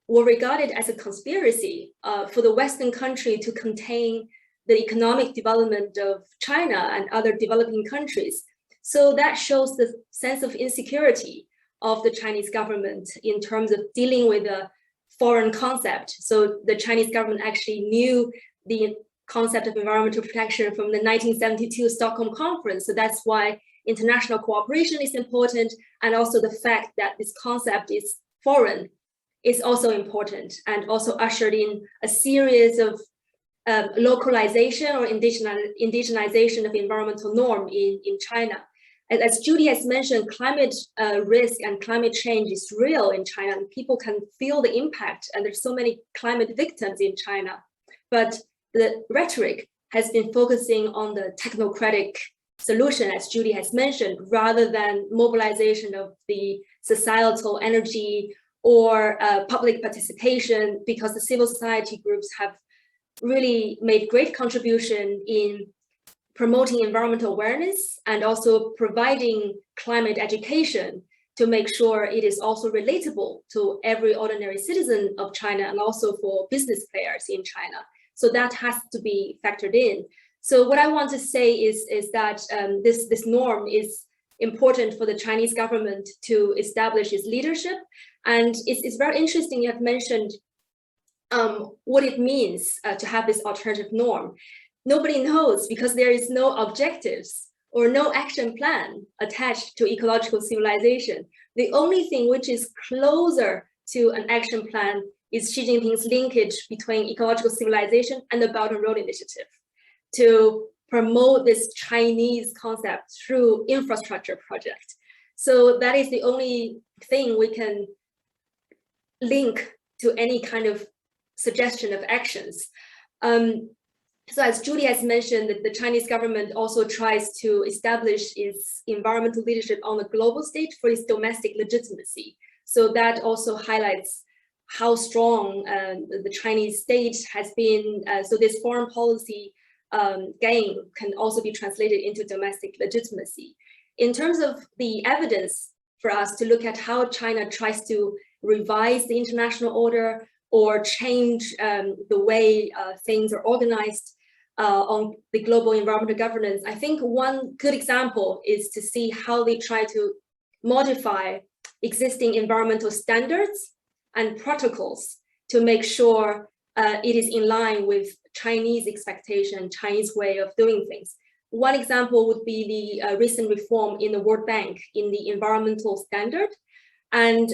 were regarded as a conspiracy for the Western country to contain the economic development of China and other developing countries. So that shows the sense of insecurity of the Chinese government in terms of dealing with a foreign concept. So the Chinese government actually knew the concept of environmental protection from the 1972 Stockholm Conference. So that's why international cooperation is important, and also the fact that this concept is foreign is also important, and also ushered in a series of localization or indigenization of environmental norm in China. And as Judy has mentioned, climate risk and climate change is real in China, and people can feel the impact, and there's so many climate victims in China. But the rhetoric has been focusing on the technocratic solution, as Judy has mentioned, rather than mobilization of the societal energy or public participation, because the civil society groups have really made great contribution in promoting environmental awareness and also providing climate education to make sure it is also relatable to every ordinary citizen of China, and also for business players in China. So that has to be factored in. So what I want to say is that this norm is important for the Chinese government to establish its leadership. And it's very interesting you have mentioned what it means to have this alternative norm. Nobody knows, because there is no objectives or no action plan attached to ecological civilization. The only thing which is closer to an action plan is Xi Jinping's linkage between ecological civilization and the Belt and Road Initiative to promote this Chinese concept through infrastructure project. So that is the only thing we can link to any kind of suggestion of actions. So as Judy has mentioned, the Chinese government also tries to establish its environmental leadership on the global stage for its domestic legitimacy. So that also highlights how strong the Chinese state has been. So this foreign policy gain can also be translated into domestic legitimacy. In terms of the evidence for us to look at how China tries to revise the international order or change the way things are organized on the global environmental governance, I think one good example is to see how they try to modify existing environmental standards and protocols to make sure it is in line with Chinese expectation, Chinese way of doing things. One example would be the recent reform in the World Bank in the environmental standard. And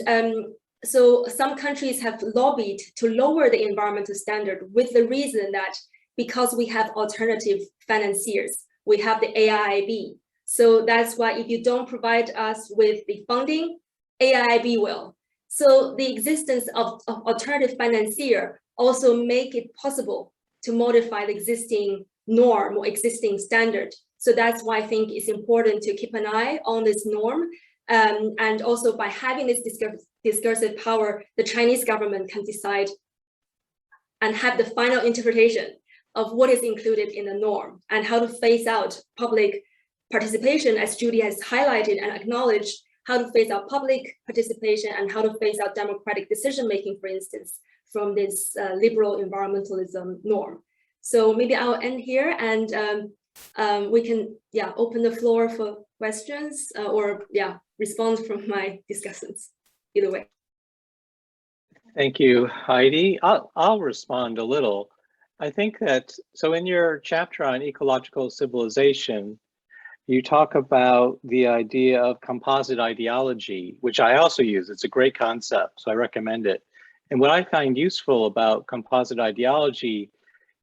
so some countries have lobbied to lower the environmental standard with the reason that because we have alternative financiers, we have the AIIB. So that's why if you don't provide us with the funding, AIIB will. So the existence of alternative financier also make it possible to modify the existing norm or existing standard. So that's why I think it's important to keep an eye on this norm. And also by having this discursive power, the Chinese government can decide and have the final interpretation of what is included in the norm and how to phase out public participation, as Judy has highlighted and acknowledged. how to phase out public participation and how to phase out democratic decision-making, for instance, from this liberal environmentalism norm. So maybe I'll end here, and we can open the floor for questions or respond from my discussants, either way. Thank you, Heidi. I'll respond a little. I think that, so in your chapter on ecological civilization, you talk about the idea of composite ideology, which I also use. It's a great concept, so I recommend it. And what I find useful about composite ideology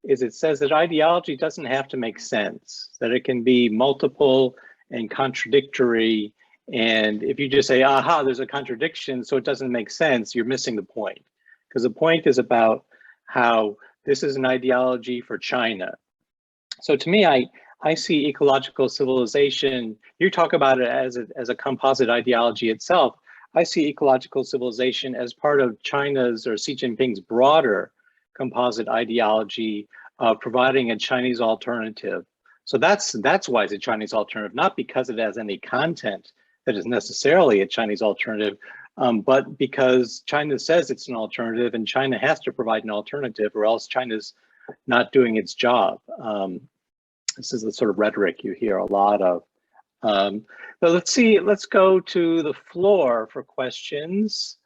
is it says that ideology doesn't have to make sense, that it can be multiple and contradictory. And if you just say, aha, there's a contradiction, so it doesn't make sense, you're missing the point. Because the point is about how this is an ideology for China. So to me, I see ecological civilization, you talk about it as a composite ideology itself. I see ecological civilization as part of China's or Xi Jinping's broader composite ideology of providing a Chinese alternative. So that's why it's a Chinese alternative, not because it has any content that is necessarily a Chinese alternative, but because China says it's an alternative and China has to provide an alternative or else China's not doing its job. This is the sort of rhetoric you hear a lot of. But let's go to the floor for questions.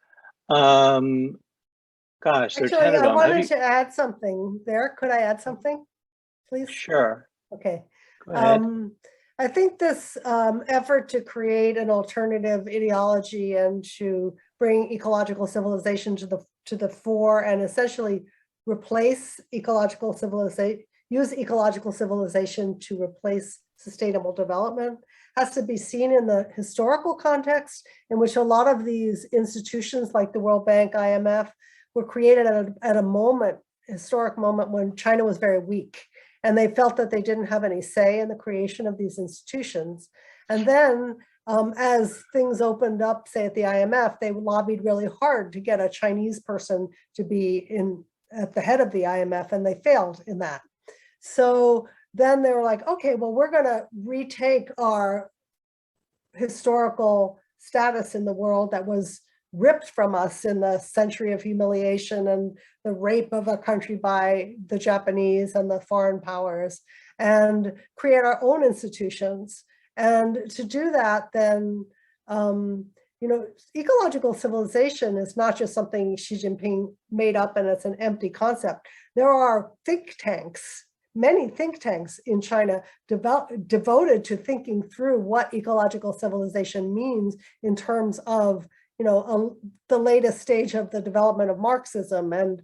Gosh, Actually, there are 10 of them. I wanted to add something there. Could I add something, please? Sure. Okay. Go ahead. I think this effort to create an alternative ideology and to bring ecological civilization to the fore and essentially replace ecological civilization, use ecological civilization to replace sustainable development has to be seen in the historical context in which a lot of these institutions like the World Bank, IMF, were created at a moment, historic moment when China was very weak. And they felt that they didn't have any say in the creation of these institutions. And then as things opened up, say at the IMF, they lobbied really hard to get a Chinese person to be at the head of the IMF, and they failed in that. So then they were like, okay, well, we're gonna retake our historical status in the world that was ripped from us in the century of humiliation and the rape of a country by the Japanese and the foreign powers, and create our own institutions. And to do that, then, ecological civilization is not just something Xi Jinping made up and it's an empty concept. There are think tanks, many think tanks in China devoted to thinking through what ecological civilization means in terms of the latest stage of the development of Marxism and,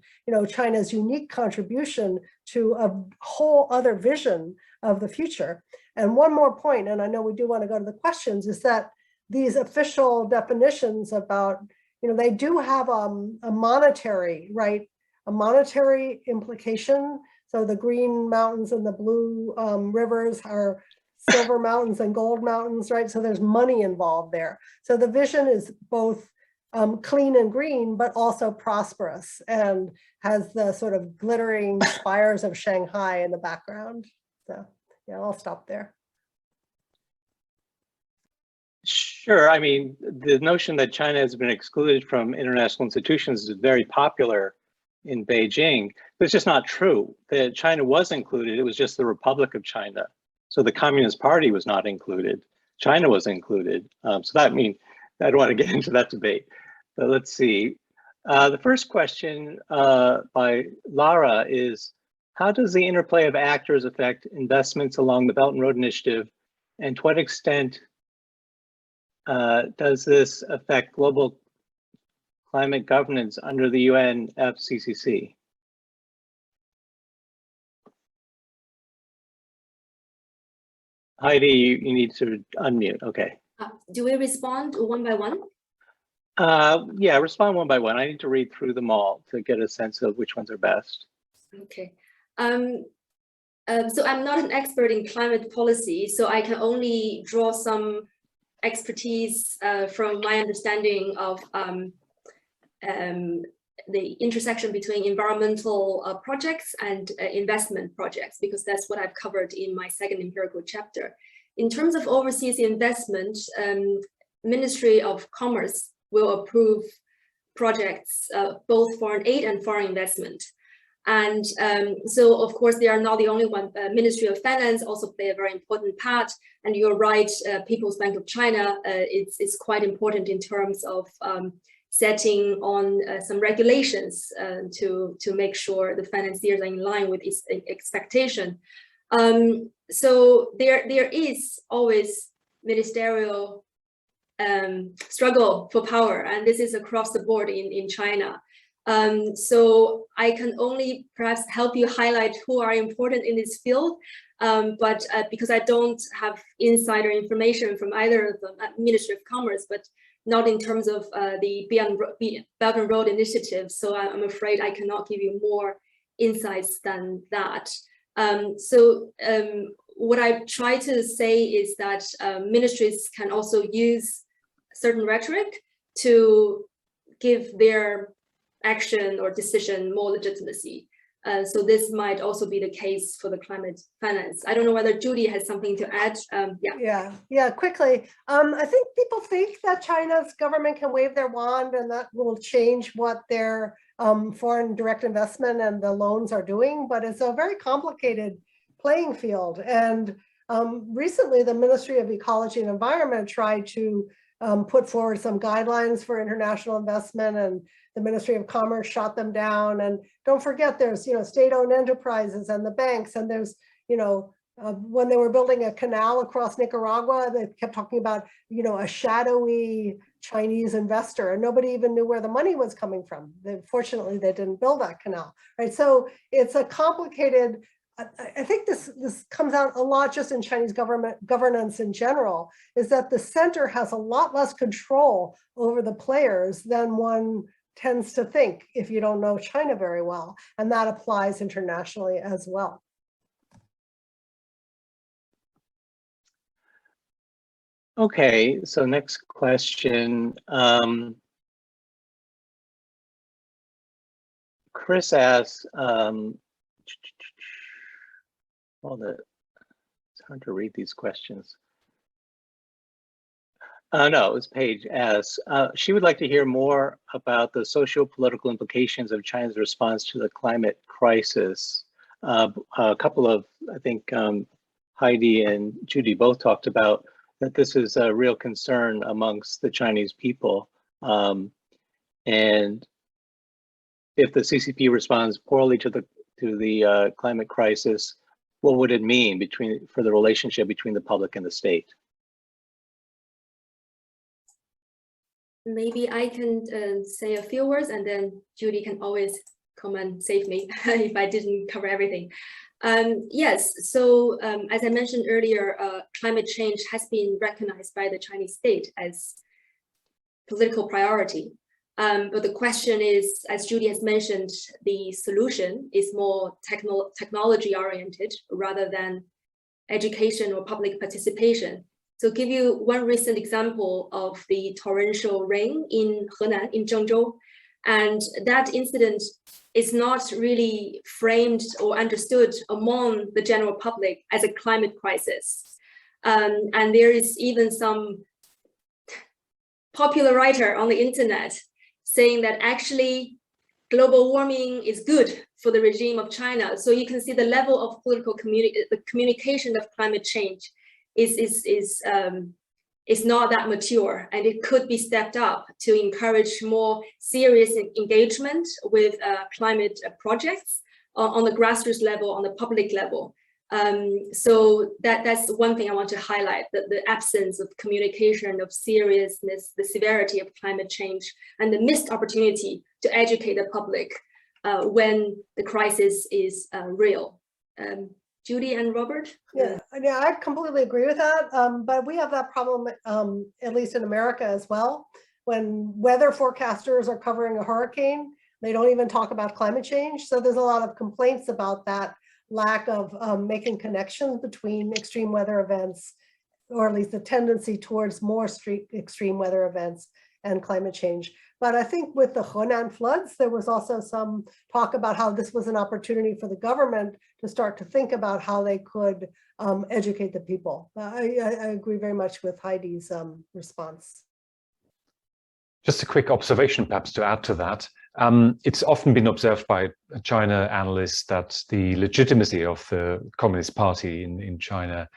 China's unique contribution to a whole other vision of the future. And one more point, and I know we do want to go to the questions, is that these official definitions about, they do have a monetary, right? A monetary implication. So the green mountains and the blue rivers are silver mountains and gold mountains, right? So there's money involved there. So the vision is both clean and green, but also prosperous and has the sort of glittering spires of Shanghai in the background. So yeah, I'll stop there. Sure. I mean, the notion that China has been excluded from international institutions is very popular in Beijing, but it's just not true. That China was included. It was just the Republic of China. So the Communist Party was not included. China was included. So that means, I don't want to get into that debate, but let's see. The first question by Lara is, how does the interplay of actors affect investments along the Belt and Road Initiative? And to what extent does this affect global climate governance under the UNFCCC? Heidi, you need to unmute. Okay. Do we respond one by one? Yeah, respond one by one. I need to read through them all to get a sense of which ones are best. Okay. So I'm not an expert in climate policy, so I can only draw some expertise from my understanding of the intersection between environmental projects and investment projects, because that's what I've covered in my second empirical chapter. In terms of overseas investment, Ministry of Commerce will approve projects, both foreign aid and foreign investment. And so, of course, they are not the only one. Ministry of Finance also play a very important part. And you're right, People's Bank of China, it's quite important in terms of setting on some regulations to make sure the financiers are in line with its expectation. So there is always ministerial struggle for power, and this is across the board in China. So I can only perhaps help you highlight who are important in this field, but because I don't have insider information from either of them, Ministry of Commerce, but not in terms of the Belt and Road Initiative. So I'm afraid I cannot give you more insights than that. What I try to say is that ministries can also use certain rhetoric to give their action or decision more legitimacy. So this might also be the case for the climate finance. I don't know whether Judy has something to add. Yeah, quickly. I think people think that China's government can wave their wand and that will change what their foreign direct investment and the loans are doing, but it's a very complicated playing field. And recently the Ministry of Ecology and Environment tried to put forward some guidelines for international investment, and the Ministry of Commerce shot them down. And don't forget, there's state-owned enterprises and the banks, and there's when they were building a canal across Nicaragua, they kept talking about a shadowy Chinese investor, and nobody even knew where the money was coming from. Fortunately, they didn't build that canal, right? So it's a complicated. I think this comes out a lot just in Chinese governance in general, is that the center has a lot less control over the players than one tends to think if you don't know China very well. And that applies internationally as well. Okay, so next question. Chris asks, it's hard to read these questions. No, it's Paige asks, she would like to hear more about the socio-political implications of China's response to the climate crisis. A couple of, I think, Heidi and Judy both talked about that this is a real concern amongst the Chinese people. And if the CCP responds poorly to the climate crisis, what would it mean for the relationship between the public and the state? Maybe I can say a few words, and then Judy can always come and save me if I didn't cover everything. Yes, so as I mentioned earlier, climate change has been recognized by the Chinese state as political priority. But the question is, as Judy has mentioned, the solution is more technology oriented rather than education or public participation. So give you one recent example of the torrential rain in Henan, in Zhengzhou. And that incident is not really framed or understood among the general public as a climate crisis. And there is even some popular writer on the internet saying that actually global warming is good for the regime of China. So you can see the level of political communication of climate change is not that mature, and it could be stepped up to encourage more serious engagement with climate projects on the grassroots level, on the public level. So that's one thing I want to highlight, that the absence of communication of seriousness, the severity of climate change, and the missed opportunity to educate the public when the crisis is real. Judy and Robert? Yeah, I completely agree with that. But we have that problem, at least in America as well. When weather forecasters are covering a hurricane, they don't even talk about climate change. So there's a lot of complaints about that lack of making connections between extreme weather events, or at least the tendency towards more extreme weather events and climate change. But I think with the Henan floods, there was also some talk about how this was an opportunity for the government to start to think about how they could educate the people. I agree very much with Heidi's response. Just a quick observation, perhaps, to add to that. It's often been observed by China analysts that the legitimacy of the Communist Party in China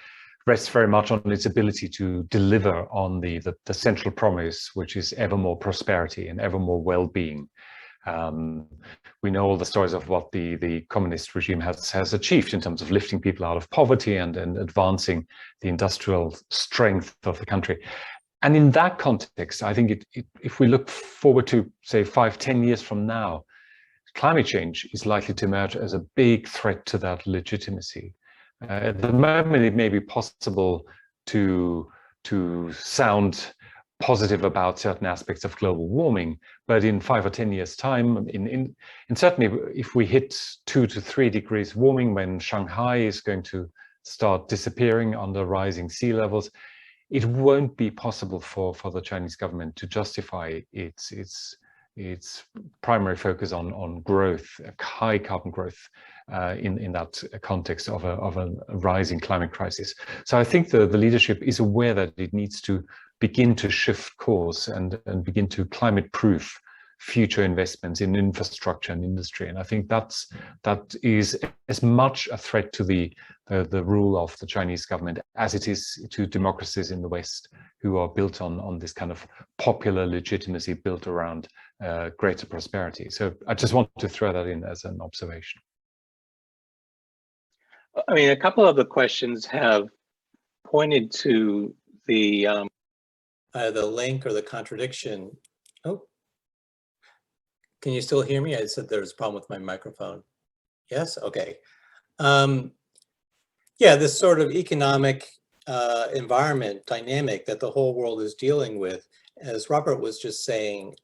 rests very much on its ability to deliver on the central promise, which is ever more prosperity and ever more well-being. We know all the stories of what the communist regime has achieved in terms of lifting people out of poverty and advancing the industrial strength of the country. And in that context, I think if we look forward to, say, 5-10 years from now, climate change is likely to emerge as a big threat to that legitimacy. At the moment, it may be possible to sound positive about certain aspects of global warming, but in 5 or 10 years' time, and certainly if we hit 2 to 3 degrees warming, when Shanghai is going to start disappearing under rising sea levels, it won't be possible for the Chinese government to justify its primary focus on growth, high carbon growth, in that context of a rising climate crisis. So I think the leadership is aware that it needs to begin to shift course and begin to climate-proof future investments in infrastructure and industry. And I think that is as much a threat to the rule of the Chinese government as it is to democracies in the West, who are built on this kind of popular legitimacy built around greater prosperity. So I just want to throw that in as an observation. I mean, a couple of the questions have pointed to the link or the contradiction. Oh, can you still hear me? I said there's a problem with my microphone. Yes, okay. Yeah, this sort of economic environment dynamic that the whole world is dealing with, as Robert was just saying,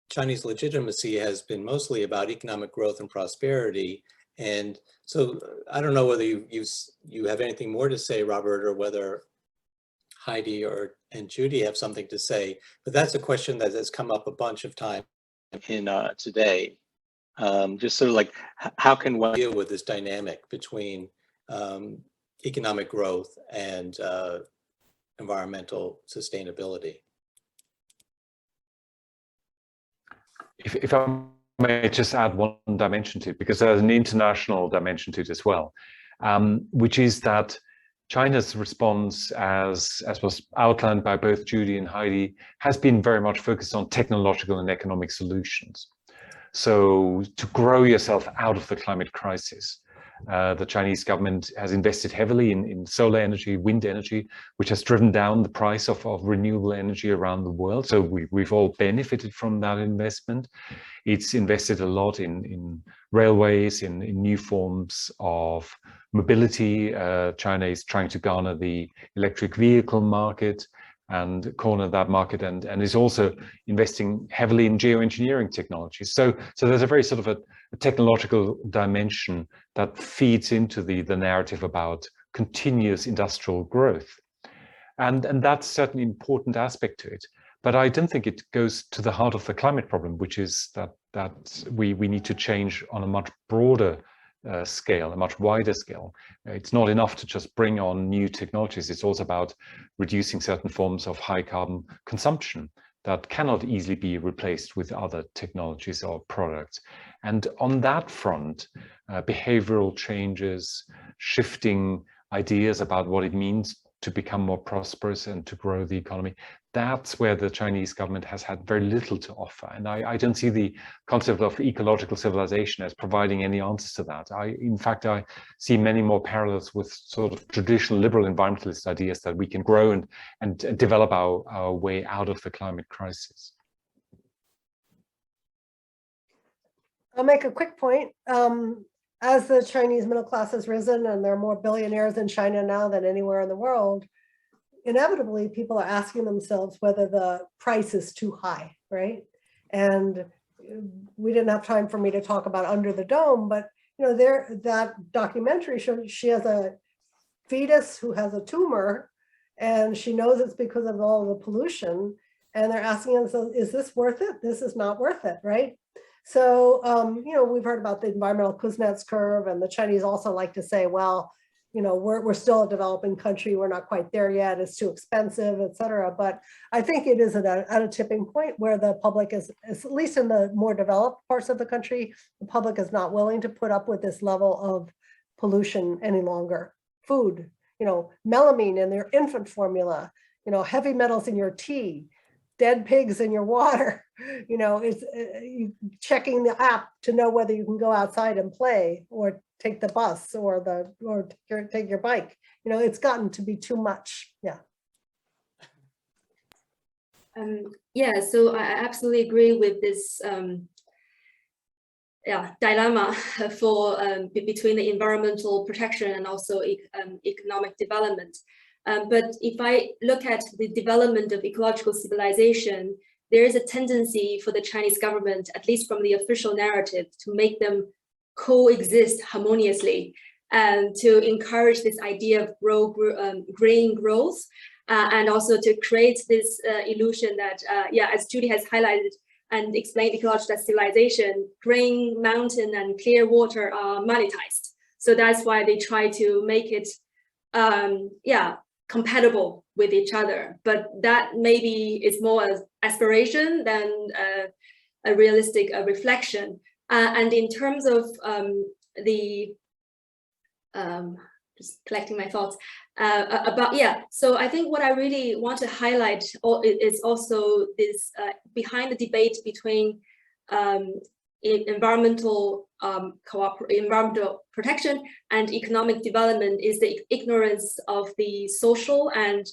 Chinese legitimacy has been mostly about economic growth and prosperity. And so I don't know whether you have anything more to say, Robert, or whether Heidi and Judy have something to say, but that's a question that has come up a bunch of times in today. Just sort of like, how can one deal with this dynamic between economic growth and environmental sustainability? If I may just add one dimension to it, because there's an international dimension to it as well, which is that China's response, as was outlined by both Judy and Heidi, has been very much focused on technological and economic solutions. So to grow yourself out of the climate crisis, the Chinese government has invested heavily in solar energy, wind energy, which has driven down the price of renewable energy around the world. So we've all benefited from that investment. It's invested a lot in railways, in new forms of mobility. China is trying to garner the electric vehicle market and corner that market, and is also investing heavily in geoengineering technologies. So there's a very sort of a technological dimension that feeds into the narrative about continuous industrial growth. And that's certainly an important aspect to it. But I don't think it goes to the heart of the climate problem, which is that we need to change on a much broader scale, a much wider scale. It's not enough to just bring on new technologies. It's also about reducing certain forms of high carbon consumption that cannot easily be replaced with other technologies or products. And on that front, behavioral changes, shifting ideas about what it means to become more prosperous and to grow the economy, that's where the Chinese government has had very little to offer. And I don't see the concept of ecological civilization as providing any answers to that. In fact, I see many more parallels with sort of traditional liberal environmentalist ideas that we can grow and develop our way out of the climate crisis. I'll make a quick point. As the Chinese middle class has risen and there are more billionaires in China now than anywhere in the world, inevitably people are asking themselves whether the price is too high, right? And we didn't have time for me to talk about Under the Dome, but you know, that documentary shows she has a fetus who has a tumor, and she knows it's because of all the pollution, and they're asking themselves, is this worth it? This is not worth it, right? So, you know, we've heard about the environmental Kuznets curve, and the Chinese also like to say, well, you know, we're still a developing country. We're not quite there yet. It's too expensive, et cetera. But I think it is at a tipping point where the public is, at least in the more developed parts of the country, the public is not willing to put up with this level of pollution any longer. Food, you know, melamine in their infant formula, you know, heavy metals in your tea, dead pigs in your water, you know, it's you checking the app to know whether you can go outside and play or take the bus or take your bike. You know, it's gotten to be too much. Yeah. Yeah, so I absolutely agree with this dilemma for between the environmental protection and also economic development. But if I look at the development of ecological civilization, there is a tendency for the Chinese government, at least from the official narrative, to make them coexist harmoniously and to encourage this idea of green growth and also to create this illusion that, as Judy has highlighted and explained ecological civilization, green mountain and clear water are monetized. So that's why they try to make it, compatible with each other, but that maybe is more an aspiration than a realistic reflection. And in terms of just collecting my thoughts so I think what I really want to highlight is also this behind the debate between environmental protection and economic development is the ignorance of the social and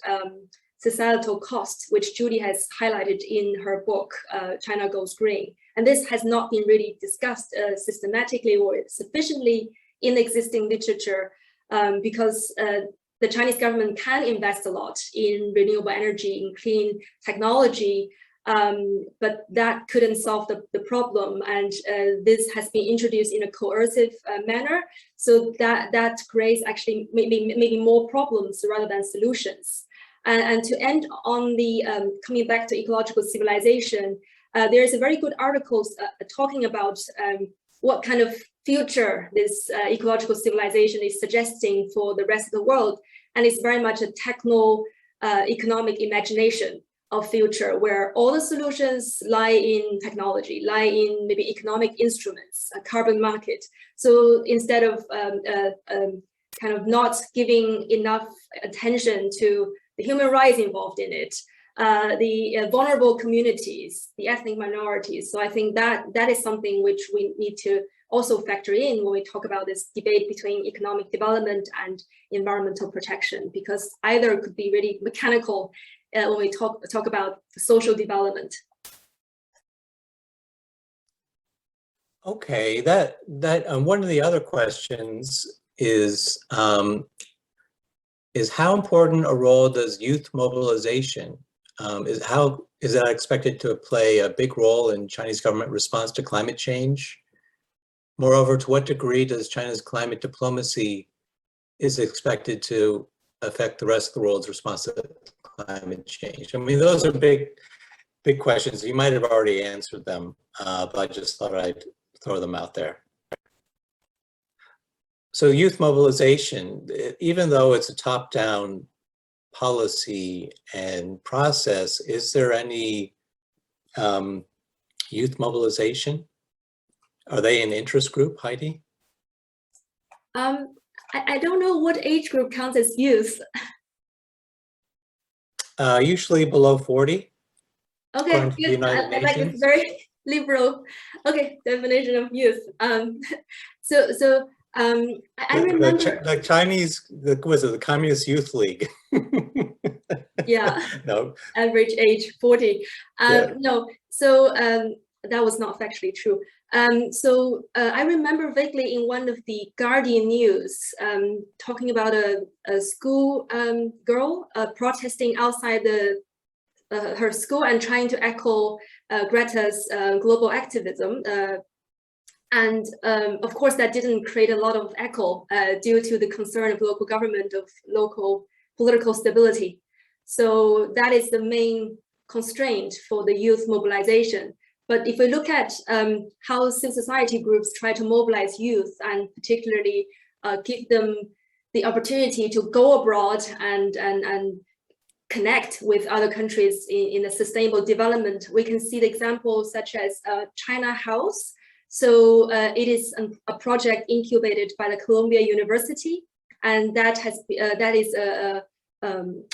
societal costs, which Judy has highlighted in her book, China Goes Green. And this has not been really discussed systematically or sufficiently in existing literature because the Chinese government can invest a lot in renewable energy, in clean technology, but that couldn't solve the problem. And this has been introduced in a coercive manner. So that creates actually maybe more problems rather than solutions. And to end on the coming back to ecological civilization, there's a very good article talking about what kind of future this ecological civilization is suggesting for the rest of the world. And it's very much a techno-economic imagination of future where all the solutions lie in technology, lie in maybe economic instruments, a carbon market. So instead of kind of not giving enough attention to the human rights involved in it, the vulnerable communities, the ethnic minorities. So I think that is something which we need to also factor in when we talk about this debate between economic development and environmental protection, because either could be really mechanical when we talk about social development. Okay, that one of the other questions is how important a role does youth mobilization? Is that expected to play a big role in Chinese government response to climate change? Moreover, to what degree does China's climate diplomacy is expected to affect the rest of the world's response to climate change? I mean, those are big questions. You might have already answered them, but I just thought I'd throw them out there. So youth mobilization, even though it's a top-down policy and process, is there any youth mobilization? Are they an interest group, Heidi? I don't know what age group counts as youth. Usually below 40. Okay, good. I like this very liberal, definition of youth. I remember the Chinese, the Communist Youth League. Yeah. No. Average age 40. No. So that was not factually true. I remember vaguely in one of the Guardian news talking about a school girl protesting outside her school and trying to echo Greta's global activism. Of course, that didn't create a lot of echo due to the concern of local government, of local political stability. So that is the main constraint for the youth mobilization. But if we look at how civil society groups try to mobilize youth and particularly give them the opportunity to go abroad and connect with other countries in a sustainable development. We can see the examples such as China House. So it is a project incubated by the Columbia University, and that is a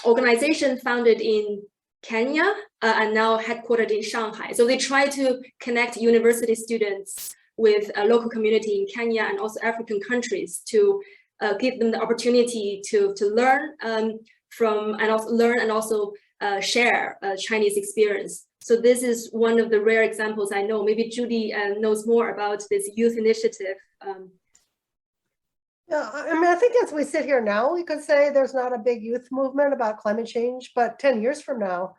organization founded in Kenya and now headquartered in Shanghai. So they try to connect university students with a local community in Kenya and also African countries to give them the opportunity to learn from and also share Chinese experience. So this is one of the rare examples I know. Maybe Judy knows more about this youth initiative. Yeah, I mean, I think as we sit here now, we could say there's not a big youth movement about climate change, but 10 years from now,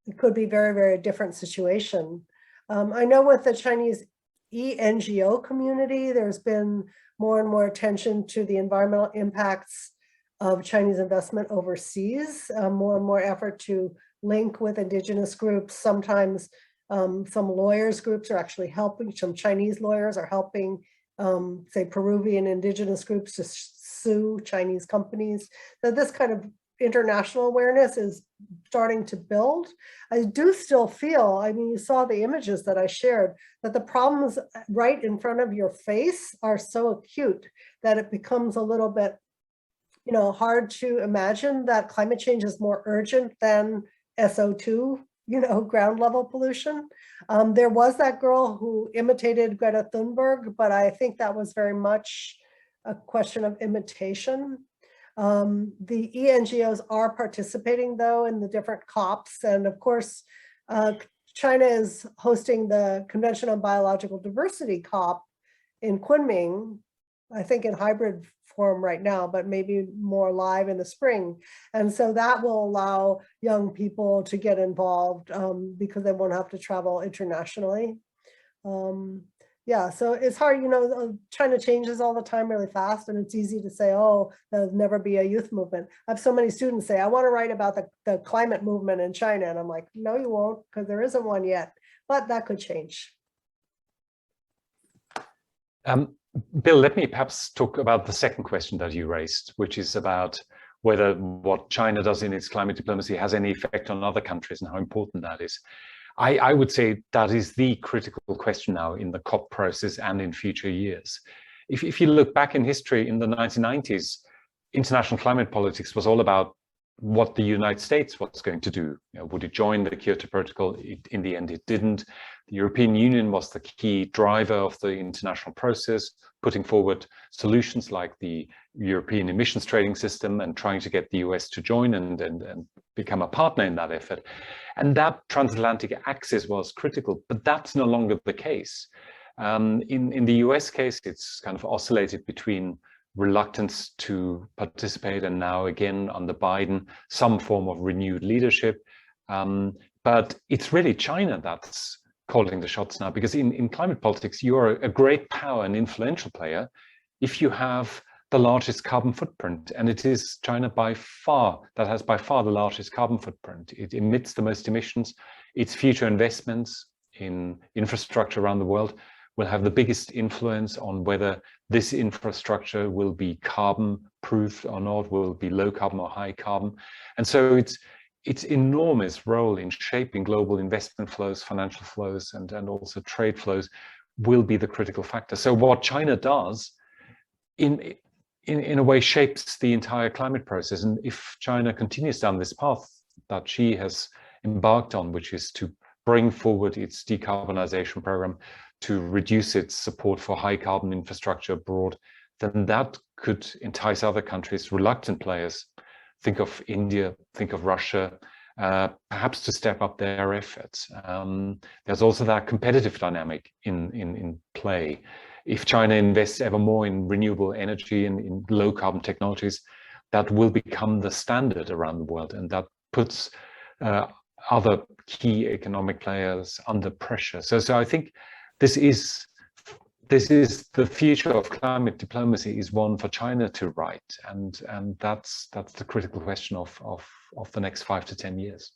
it could be very, very different situation. I know with the Chinese NGO community, there's been more and more attention to the environmental impacts of Chinese investment overseas, more and more effort to link with indigenous groups. Sometimes some lawyers groups are actually helping, some Chinese lawyers are helping say Peruvian indigenous groups to sue Chinese companies. So this kind of international awareness is starting to build. I do still feel, I mean, you saw the images that I shared, that the problems right in front of your face are so acute that it becomes a little bit, you know, hard to imagine that climate change is more urgent than SO2, you know, ground level pollution. There was that girl who imitated Greta Thunberg, but I think that was very much a question of imitation. The NGOs are participating though in the different COPs. And of course, China is hosting the Convention on Biological Diversity COP in Kunming, I think in hybrid form right now, but maybe more live in the spring. And so that will allow young people to get involved because they won't have to travel internationally. Yeah, so it's hard, you know, China changes all the time really fast, and it's easy to say, oh, there'll never be a youth movement. I have so many students say, I want to write about the climate movement in China. And I'm like, no, you won't, because there isn't one yet, but that could change. Bill, let me perhaps talk about the second question that you raised, which is about whether what China does in its climate diplomacy has any effect on other countries and how important that is. I would say that is the critical question now in the COP process and in future years. If you look back in history, in the 1990s, international climate politics was all about what the United States was going to do. You know, would it join the Kyoto Protocol? In the end, it didn't. The European Union was the key driver of the international process, putting forward solutions like the European emissions trading system and trying to get the US to join and become a partner in that effort. And that transatlantic axis was critical, but that's no longer the case. In the US case, it's kind of oscillated between reluctance to participate and now again under Biden, some form of renewed leadership. But it's really China that's calling the shots now, because in climate politics, you are a great power and influential player if you have the largest carbon footprint. And it is China by far that has by far the largest carbon footprint. It emits the most emissions. Its future investments in infrastructure around the world will have the biggest influence on whether this infrastructure will be carbon proof or not, will be low carbon or high carbon. And so its enormous role in shaping global investment flows, financial flows, and also trade flows will be the critical factor. So what China does in a way shapes the entire climate process. And if China continues down this path that she has embarked on, which is to bring forward its decarbonization program, to reduce its support for high carbon infrastructure abroad, then that could entice other countries, reluctant players, think of India, think of Russia, perhaps to step up their efforts. There's also that competitive dynamic in play. If China invests ever more in renewable energy and in low carbon technologies, that will become the standard around the world, and that puts other key economic players under pressure. So I think this is the future of climate diplomacy is one for China to write, and that's the critical question of the next 5 to 10 years.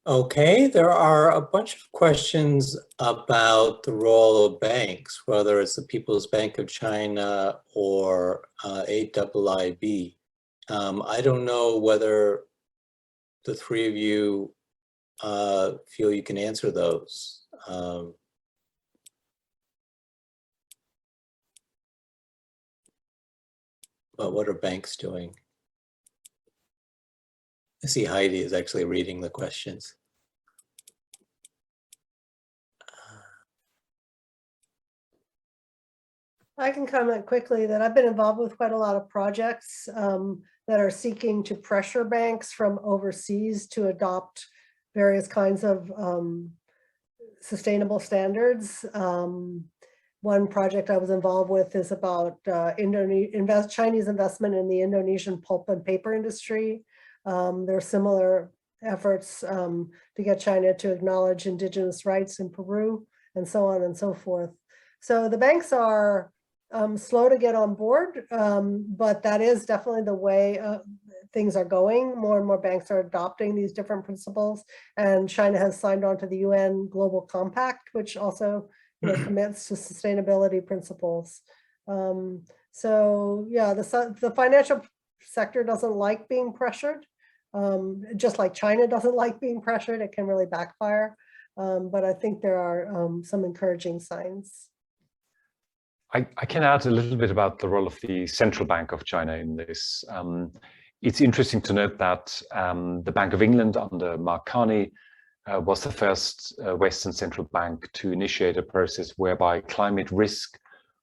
Okay, there are a bunch of questions about the role of banks, whether it's the People's Bank of China or AIIB. I don't know whether the three of you feel you can answer those. But what are banks doing? I see Heidi is actually reading the questions. I can comment quickly that I've been involved with quite a lot of projects that are seeking to pressure banks from overseas to adopt various kinds of sustainable standards. One project I was involved with is about Chinese investment in the Indonesian pulp and paper industry. There are similar efforts to get China to acknowledge indigenous rights in Peru, and so on and so forth. So the banks are slow to get on board, but that is definitely the way things are going. More and more banks are adopting these different principles, and China has signed on to the UN Global Compact, which also commits to sustainability principles. So yeah, the financial sector doesn't like being pressured, just like China doesn't like being pressured. It can really backfire, but I think there are some encouraging signs. I can add a little bit about the role of the Central Bank of China in this. It's interesting to note that the Bank of England under Mark Carney was the first Western central bank to initiate a process whereby climate risk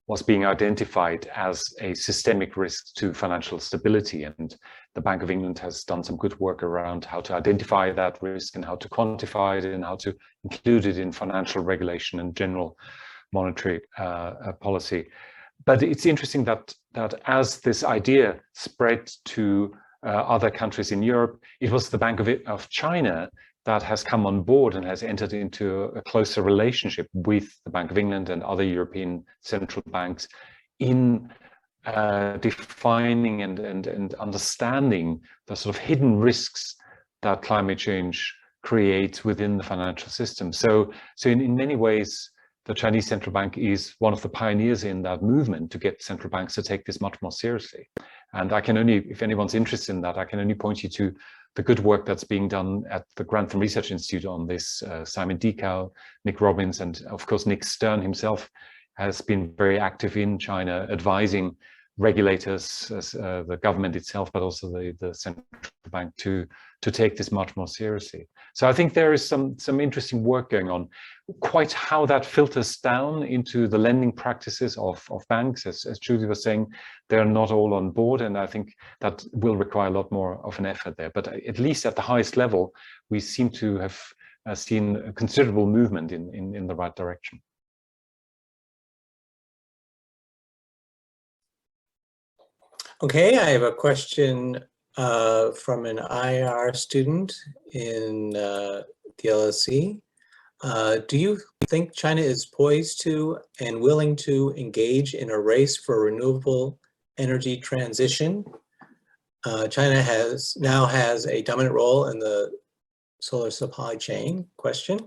was being identified as a systemic risk to financial stability. And the Bank of England has done some good work around how to identify that risk and how to quantify it and how to include it in financial regulation and general monetary policy. But it's interesting that as this idea spread to other countries in Europe, it was the Bank of China that has come on board and has entered into a closer relationship with the Bank of England and other European central banks in defining and understanding the sort of hidden risks that climate change creates within the financial system. So in many ways, the Chinese central bank is one of the pioneers in that movement to get central banks to take this much more seriously. And I can only, if anyone's interested in that, I can only point you to the good work that's being done at the Grantham Research Institute on this. Simon Dikow, Nick Robbins, and of course, Nick Stern himself has been very active in China, advising regulators, the government itself, but also the central bank to take this much more seriously. So I think there is some interesting work going on. Quite how that filters down into the lending practices of banks, as Judy was saying, they're not all on board, and I think that will require a lot more of an effort there. But at least at the highest level, we seem to have seen a considerable movement in the right direction. Okay, I have a question from an IR student in the LSE. Do you think China is poised to and willing to engage in a race for renewable energy transition? China now has a dominant role in the solar supply chain question.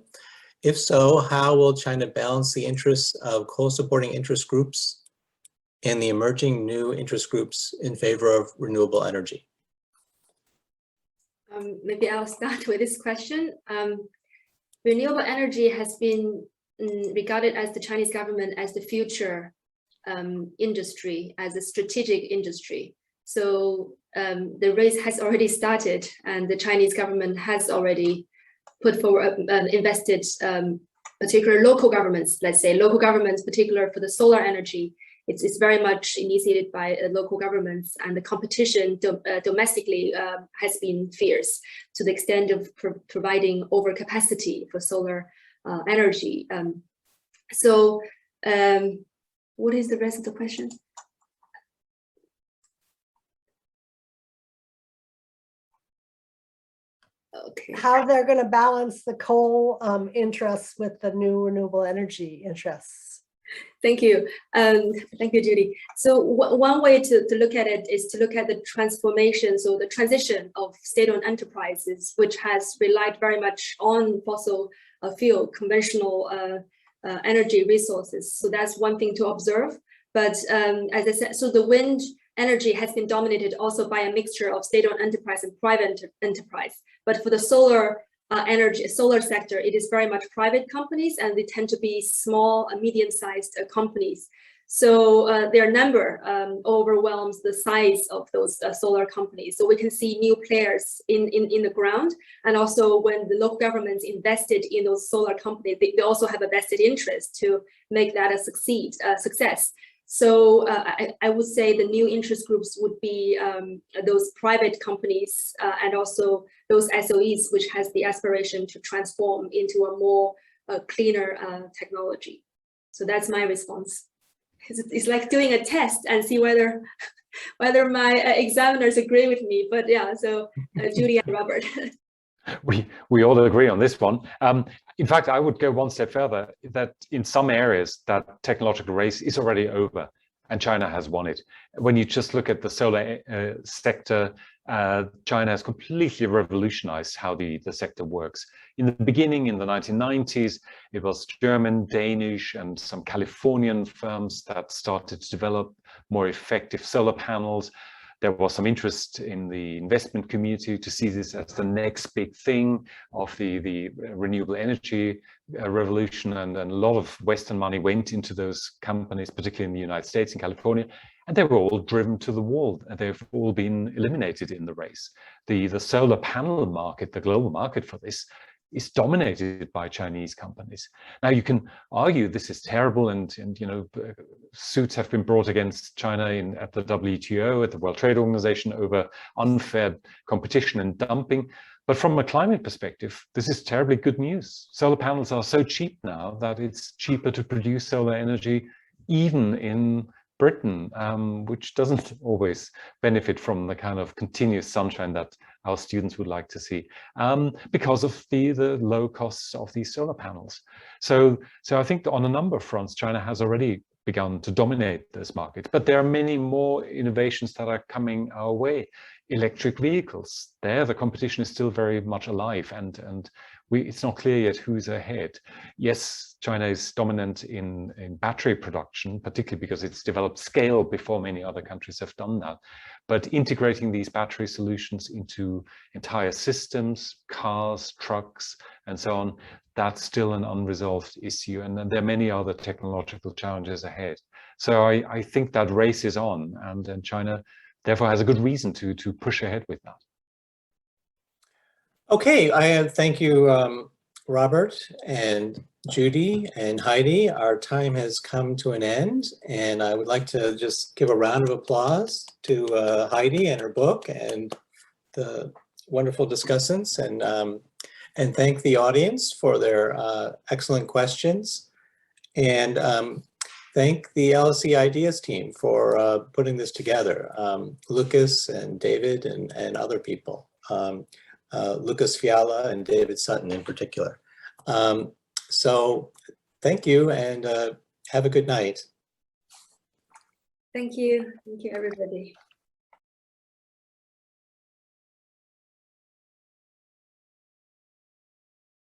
If so, how will China balance the interests of co-supporting interest groups and the emerging new interest groups in favor of renewable energy? Maybe I'll start with this question. Renewable energy has been regarded as the Chinese government as the future industry, as a strategic industry. So the race has already started, and the Chinese government has already put forward, invested, particular local governments, let's say local governments, particular for the solar energy. It's very much initiated by local governments, and the competition domestically has been fierce to the extent of providing overcapacity for solar energy. What is the rest of the question? Okay. How they're going to balance the coal interests with the new renewable energy interests. Thank you. Thank you, Judy. So one way to look at it is to look at the transformation, so the transition of state-owned enterprises, which has relied very much on fossil fuel, conventional energy resources. So that's one thing to observe. But as I said, so the wind energy has been dominated also by a mixture of state-owned enterprise and private enterprise. But for the solar solar sector, it is very much private companies, and they tend to be small and medium-sized companies. So their number overwhelms the size of those solar companies. So we can see new players in the ground. And also when the local governments invested in those solar companies, they also have a vested interest to make that a success. So I would say the new interest groups would be those private companies and also those SOEs, which has the aspiration to transform into a more cleaner technology. So that's my response. It's like doing a test and see whether my examiners agree with me. But yeah, so Judy and Robert. We all agree on this one. In fact, I would go one step further, that in some areas that technological race is already over and China has won it. When you just look at the solar sector, China has completely revolutionized how the sector works. In the beginning, in the 1990s, it was German, Danish, and some Californian firms that started to develop more effective solar panels. There was some interest in the investment community to see this as the next big thing of the renewable energy revolution, and a lot of Western money went into those companies, particularly in the United States and California, and they were all driven to the wall, and they've all been eliminated in the race. The solar panel market, the global market for this, is dominated by Chinese companies. Now you can argue this is terrible, and you know, suits have been brought against China at the WTO, at the World Trade Organization, over unfair competition and dumping. But from a climate perspective, this is terribly good news. Solar panels are so cheap now that it's cheaper to produce solar energy even in Britain, which doesn't always benefit from the kind of continuous sunshine that our students would like to see, because of the low costs of these solar panels. So I think on a number of fronts, China has already begun to dominate this market, but there are many more innovations that are coming our way. Electric vehicles, there the competition is still very much alive, and it's not clear yet who's ahead. Yes, China is dominant in battery production, particularly because it's developed scale before many other countries have done that. But integrating these battery solutions into entire systems, cars, trucks, and so on, that's still an unresolved issue. And then there are many other technological challenges ahead. So I think that race is on, and China therefore has a good reason to push ahead with that. Okay, thank you, Robert and Judy and Heidi. Our time has come to an end, and I would like to just give a round of applause to Heidi and her book and the wonderful discussants, and thank the audience for their excellent questions, and thank the LSE Ideas team for putting this together, Lucas and David and other people. Lucas Fiala and David Sutton in particular. So thank you, and have a good night. Thank you everybody.